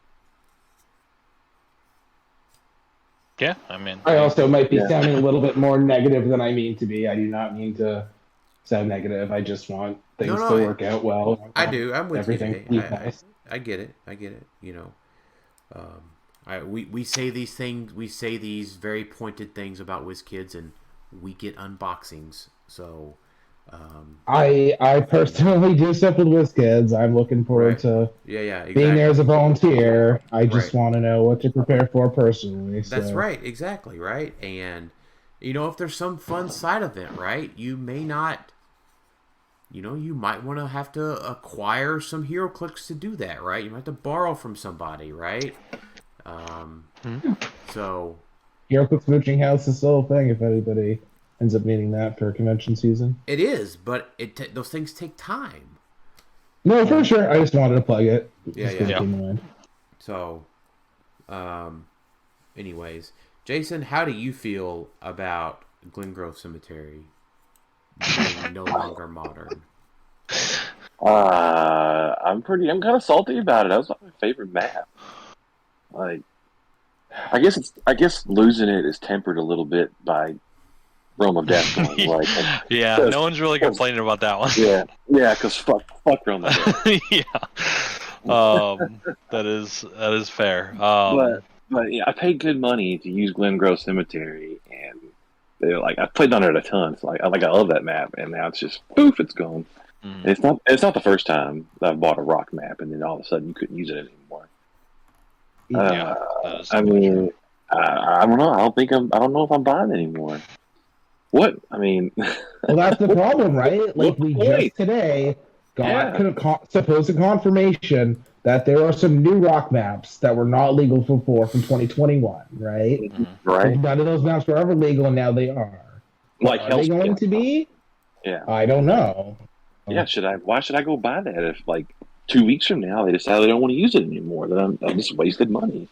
Yeah, I mean, I also might be sounding a little bit more negative than I mean to be. I do not mean to sound negative. I just want things to work out well. I do. I'm with everything you. Nice. I get it. You know, we say these things. We say these very pointed things about WizKids, and we get unboxings. So, I personally do stuff with WizKids. I'm looking forward to exactly. being there as a volunteer. I just want to know what to prepare for personally. That's right, exactly, right. And you know, if there's some fun side event, right, you may not. You know, you might want to have to acquire some HeroClix to do that, right? You might have to borrow from somebody, right? So, HeroClix Mooching House is still a thing if anybody ends up needing that for convention season. It is, but those things take time. No, for sure. I just wanted to plug it. Yeah. So, anyways, Jason, how do you feel about Glengrove Cemetery being no longer modern? I'm kind of salty about it. That was my favorite map. Like, I guess losing it is tempered a little bit by Realm of Death. Like, yeah, no one's really complaining about that one. Yeah, because fuck Realm of Death. That is fair. But yeah, I paid good money to use Glengrove Cemetery, and they're like, I played on it a ton. So I love that map, and now it's just poof, it's gone. It's not the first time that I've bought a rock map, and then all of a sudden you couldn't use it anymore. I mean, I don't know. I don't know if I'm buying anymore. What? I mean, well, that's the problem, right? Like we just today got supposed that there are some new rock maps that were not legal before from 2021, right? Right. None of those maps were ever legal, and now they are. Like, are they going to be? Yeah. I don't know. Yeah. Why should I go buy that if 2 weeks from now they decide they don't want to use it anymore? Then I just wasted money.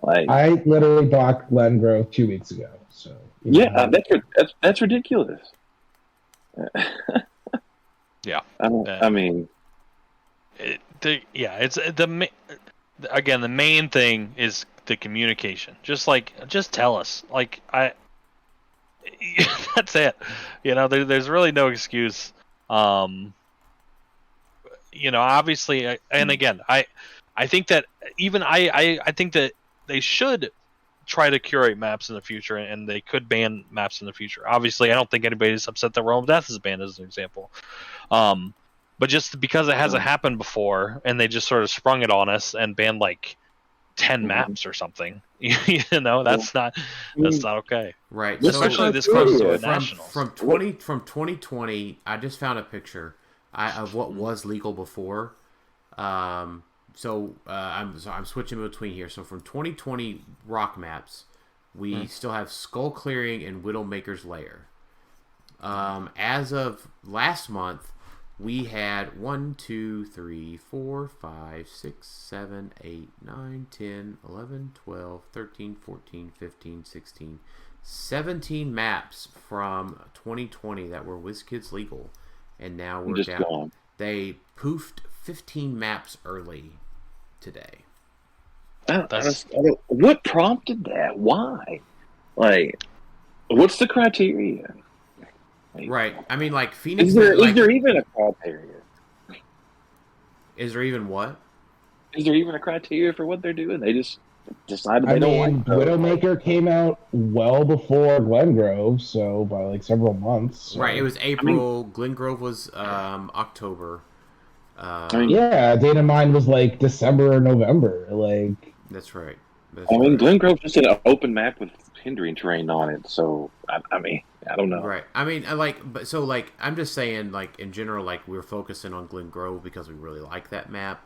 Like, I literally bought Glengrove 2 weeks ago. So that's ridiculous. Yeah. I mean, again, the main thing is the communication. Just tell us. That's it. You know, there's really no excuse. You know, obviously, and again, I think that I think that they should try to curate maps in the future, and they could ban maps in the future. Obviously, I don't think anybody's upset that Realm of Death is banned as an example. But just because it hasn't happened before, and they just sort of sprung it on us and banned 10 maps or something, you know, that's not okay. Right. Especially this close to a nationals. From 2020, I just found a picture of what was legal before. I'm switching between here. So from 2020 rock maps, we still have Skull Clearing and Widowmaker's Lair. As of last month, we had 1, 2, 3, 4, 5, 6, 7, 8, 9, 10, 11, 12, 13, 14, 15, 16, 17 maps from 2020 that were WizKids legal, and now we're just down. Gone. They poofed 15 maps early today. What prompted that? Why? What's the criteria? Right. I mean, Phoenix. Is there even a criteria? Is there even what? Is there even a criteria for what they're doing? They just decided they don't like Widowmaker came out well before Glengrove, so by several months. So. Right. It was April. Glengrove was October. Yeah, Data Mine was December or November. That's right. Glengrove's just an open map with hindering terrain on it, so I mean, I don't know. Right. I mean, I'm just saying, in general, we're focusing on Glengrove because we really like that map.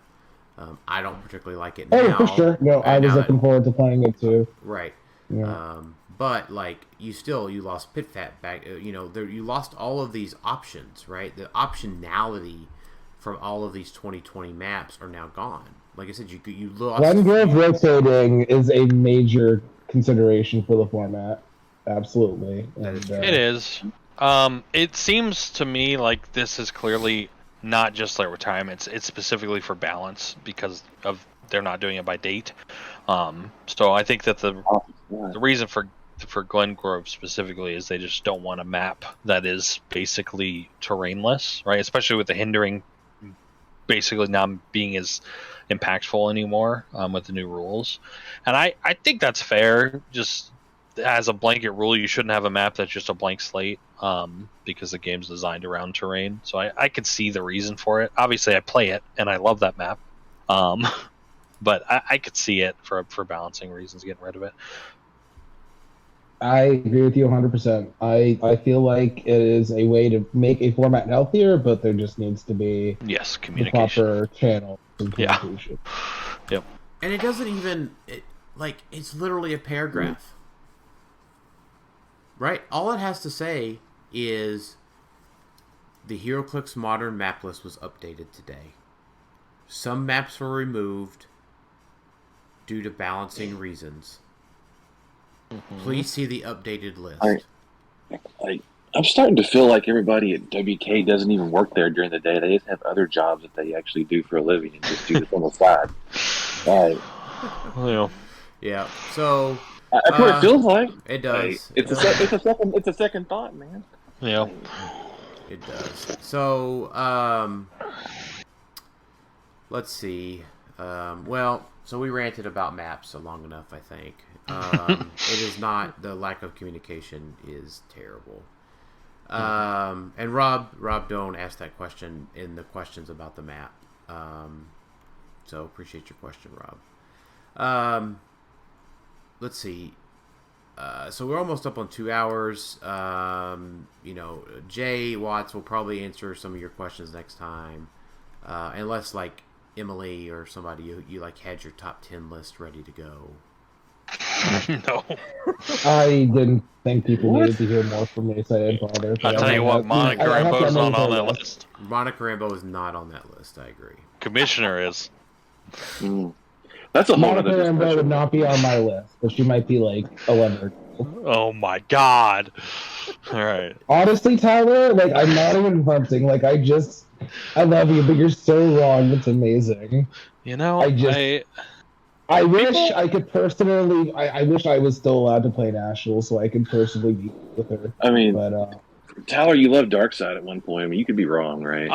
I don't particularly like it now. Oh, for sure. No, I was looking forward to playing it too. Right. Yeah. But you lost PitFat back. You lost all of these options, right? The optionality from all of these 2020 maps are now gone. Like I said, you lost. Glengrove rotating is a major consideration for the format. Absolutely. And, it is. It seems to me like this is clearly not just like retirements. It's specifically for balance because of they're not doing it by date. So I think that the reason for Glen Grove specifically is they just don't want a map that is basically terrainless, right? Especially with the hindering basically not being as impactful anymore with the new rules. And I think that's fair. Just as a blanket rule, you shouldn't have a map that's just a blank slate because the game's designed around terrain. So I could see the reason for it. Obviously, I play it, and I love that map. But I could see it for balancing reasons, getting rid of it. I agree with you 100%. I feel like it is a way to make a format healthier, but there just needs to be communication, the proper channel and communication. Yep. And it doesn't even it's literally a paragraph, right? All it has to say is the HeroClix Modern map list was updated today. Some maps were removed due to balancing reasons. Please see the updated list. I'm starting to feel like everybody at WK doesn't even work there during the day. They just have other jobs that they actually do for a living and just do this on the side. Yeah. So that's what it feels like. It does. It's a second thought, man. Yeah. It does. So let's see. So we ranted about maps long enough, I think. It is not, the lack of communication is terrible. And Rob Doan asked that question in the questions about the map. So appreciate your question, Rob. Let's see. So we're almost up on 2 hours. Jay Watts will probably answer some of your questions next time. Unless like Emily or somebody you had your top 10 list ready to go. No. I didn't think people needed to hear more from me, so I didn't bother. I'll tell you what, Monica Rambeau's not on that list. Monica Rambeau is not on that list, I agree. Commissioner is. That's a Monica Rambeau would not be on my list, but she might be like 11. Oh my god. Alright. Honestly, Tyler, I'm not even hunting. I love you, but you're so wrong. It's amazing. I wish I could personally. I wish I was still allowed to play National, so I could personally be with her. I mean, Tylor, you loved Darkseid at one point. I mean, you could be wrong, right?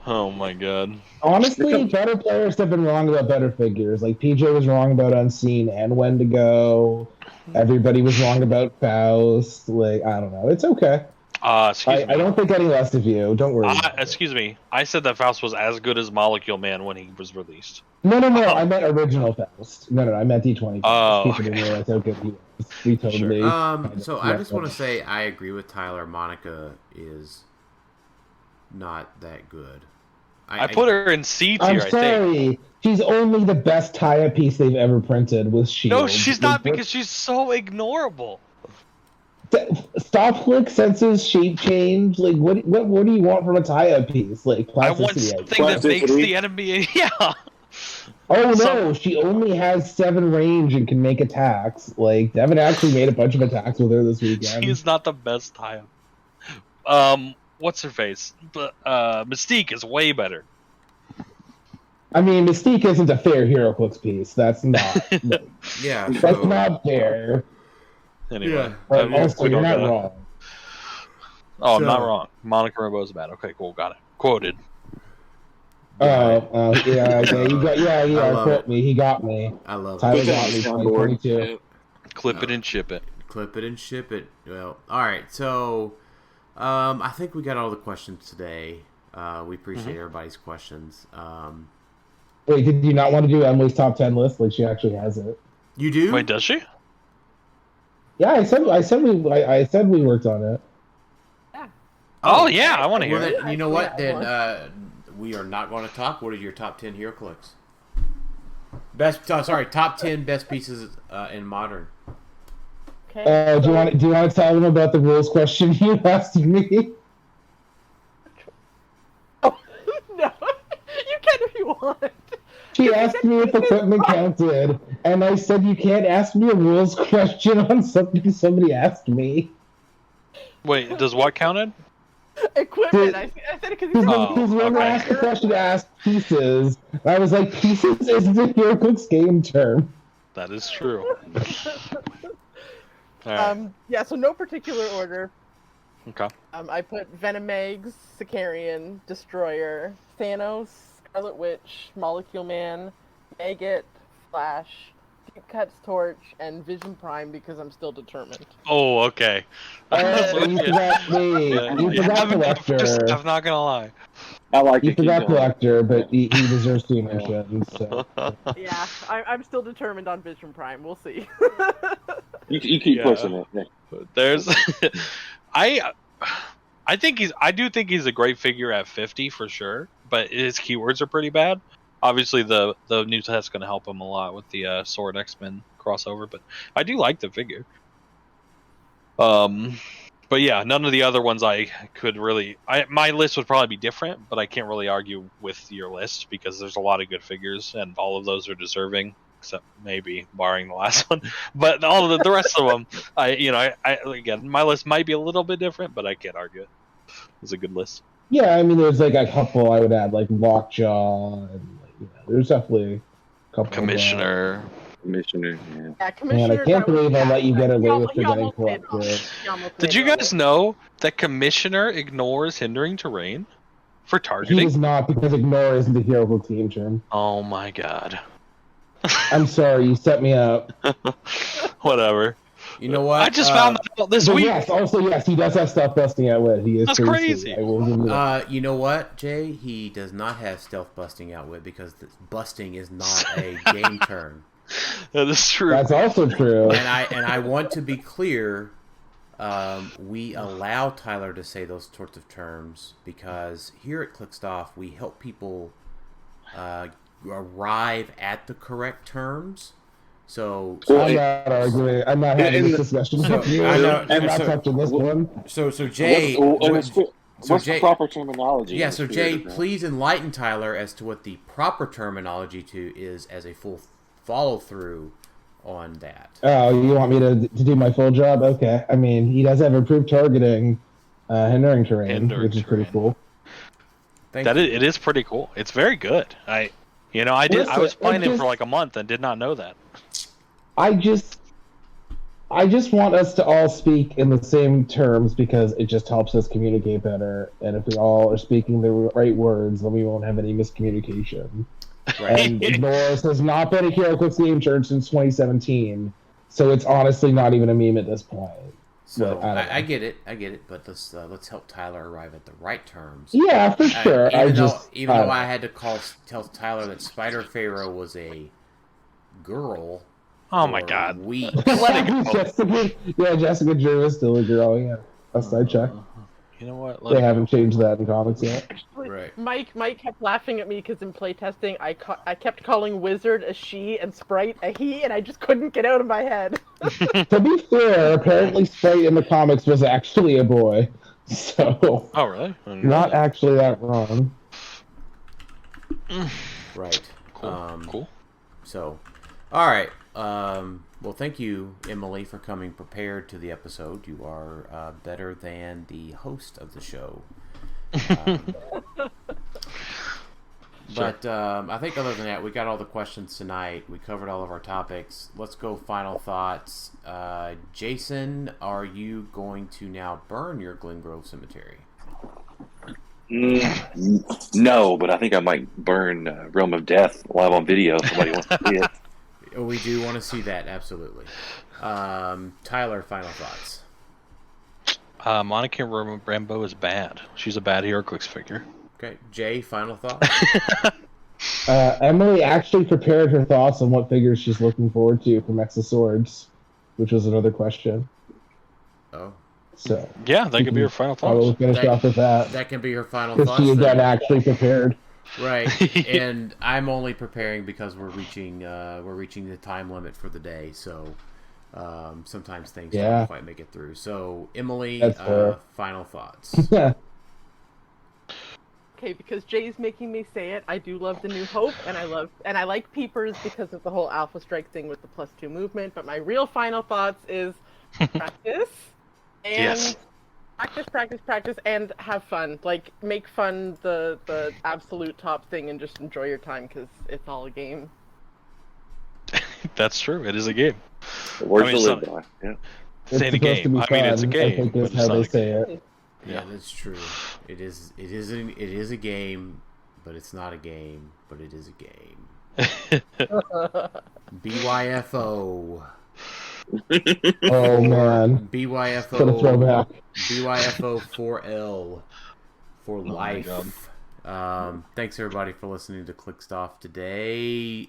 Oh my god. Honestly, better players have been wrong about better figures. Like PJ was wrong about Unseen and Wendigo. Everybody was wrong about Faust. I don't know. It's okay. Excuse me. I don't think any less of you. Don't worry. Excuse me. I said that Faust was as good as Molecule Man when he was released. No. I meant original Faust. No. I meant D20. Oh, people didn't realize how good he was. We totally. So I just want to say I agree with Tyler. Monica is not that good. I put her in C tier. I'm sorry. She's only the best tie-up piece they've ever printed with Shield. No, she's not because she's so ignorable. Stop flick senses shape change. What do you want from a tie-up piece? I want something that makes the enemy. Yeah. Oh no, she only has 7 range and can make attacks. Devin actually made a bunch of attacks with her this weekend. She's not the best tie-up. What's her face? Mystique is way better. I mean, Mystique isn't a fair HeroClix piece. That's not. Yeah. That's not fair. Anyway, also, you're not wrong. I'm not wrong. Monica Rambeau's bad. Okay, cool, got it. Quoted. Yeah. Quote me. He got me. I love Tyler it. got me. 2022. Clip it and ship it. Clip it and ship it. Well, all right. So, I think we got all the questions today. We appreciate everybody's questions. Wait, did you not want to do Emily's top 10 list? She actually has it. You do? Wait, does she? Yeah, I said we worked on it. Yeah. Oh yeah, I want to hear it. Then, you know what? Then we are not going to talk. What are your top 10 HeroClix? Top 10 best pieces in Modern. Okay. Do you want to tell them about the rules question you asked me? Oh, no, you can if you want. She asked me if equipment counted, and I said you can't ask me a rules question on something somebody asked me. Wait, does what counted? Equipment. I said it because Because whoever asked the question asked pieces. I was like, pieces is the HeroClix game term. That is true. Right. Yeah, so no particular order. Okay. I put Venom Eggs, Sicarian, Destroyer, Thanos, Scarlet Witch, Molecule Man, Maggot, Flash, Deep Cuts Torch, and Vision Prime because I'm still determined. Oh, okay. You forgot me. You forgot Collector. I'm not gonna lie. I like You it. Keep forgot going. Collector, but he deserves to be mentioned. So. Yeah, I'm still determined on Vision Prime. We'll see. You keep pushing it. Yeah. There's, I do think he's a great figure at 50 for sure, but his keywords are pretty bad. Obviously, the new test's going to help him a lot with the Sword X-Men crossover, but I do like the figure. But yeah, none of the other ones I could really. My list would probably be different, but I can't really argue with your list because there's a lot of good figures, and all of those are deserving, except maybe barring the last one. But all of the rest of them, again, my list might be a little bit different, but I can't argue it. It's a good list. Yeah, I mean, there's like a couple I would add, like Lockjaw, and there's definitely a couple. Commissioner, yeah. Yeah, Commissioner. Man, I can't believe I let you get away with forgetting Collector. Did you guys know that Commissioner ignores hindering terrain for He targeting? does not, because ignore isn't the HeroClix team term. Oh my god. I'm sorry, you set me up. Whatever. You know what? I just found that out this But week. yes, he does have stuff busting out wit. He is That's pretty crazy. sweet. I will give you that. You know what, Jay? He does not have stealth busting out with because busting is not a game term. That is true. That's also true. And I want to be clear. We allow Tylor to say those sorts of terms because here at Clixed Off we help people arrive at the correct terms. So I'm not arguing. I'm not having this discussion with you. I'm not touching this one. So Jay, What's the proper terminology? Yeah, so Jay, please enlighten Tylor as to what the proper terminology is as a full follow through on that. Oh, you want me to do my full job? Okay. I mean, he does have improved targeting, hindering terrain, which is pretty cool. It is pretty cool. It's very good. I was playing him for like a month and did not know that. I just want us to all speak in the same terms because it just helps us communicate better. And if we all are speaking the right words, then we won't have any miscommunication. Right. And Norris has not been a HeroClix game term since 2017, so it's honestly not even a meme at this point. So I get it, but let's help Tylor arrive at the right terms. Yeah, for sure. Even though I had to tell Tylor that Spider Pharaoh was a girl. Oh my god! Let it go. Jessica Drew is still a girl. Yeah, last I checked. You know what? They haven't changed that in comics yet. Right. Mike kept laughing at me because in playtesting I kept calling Wizard a she and Sprite a he, and I just couldn't get out of my head. To be fair, apparently Sprite in the comics was actually a boy, so. Oh really? Not actually that wrong. Right. Cool. So, all right. Well, thank you, Emily, for coming prepared to the episode. You are better than the host of the show. But I think other than that, we got all the questions tonight. We covered all of our topics. Let's go final thoughts. Jason, are you going to now burn your Glen Grove Cemetery? No, but I think I might burn Realm of Death live on video if somebody wants to see it. We do want to see that, absolutely. Tylor, final thoughts. Monica Rambeau is bad. She's a bad HeroClix figure. Okay, Jay, final thoughts. Emily actually prepared her thoughts on what figures she's looking forward to from X of Swords, which was another question. Oh. So yeah, that could be her final thoughts. We'll finish off with that. That can be her final thoughts. Because she again actually prepared. Right, and I'm only preparing because we're reaching the time limit for the day, so sometimes things don't quite make it through. So, Emily, final thoughts. Okay, because Jay's making me say it, I do love the New Hope, and I like Peepers because of the whole Alpha Strike thing with the +2 movement. But my real final thoughts is practice and practice, and have fun. Like, make fun the absolute top thing, and just enjoy your time because it's all a game. That's true. It is a game. Words to live by. Yeah. It's a game. I mean, it's a game. I think but that's it's how not they a say game. it. Yeah, that's true. It is a game, but it's not a game, but it is a game. BYFO. Oh man. BYFO. What a throwback. BYFO 4L for life. Thanks everybody for listening to Clixed Off today.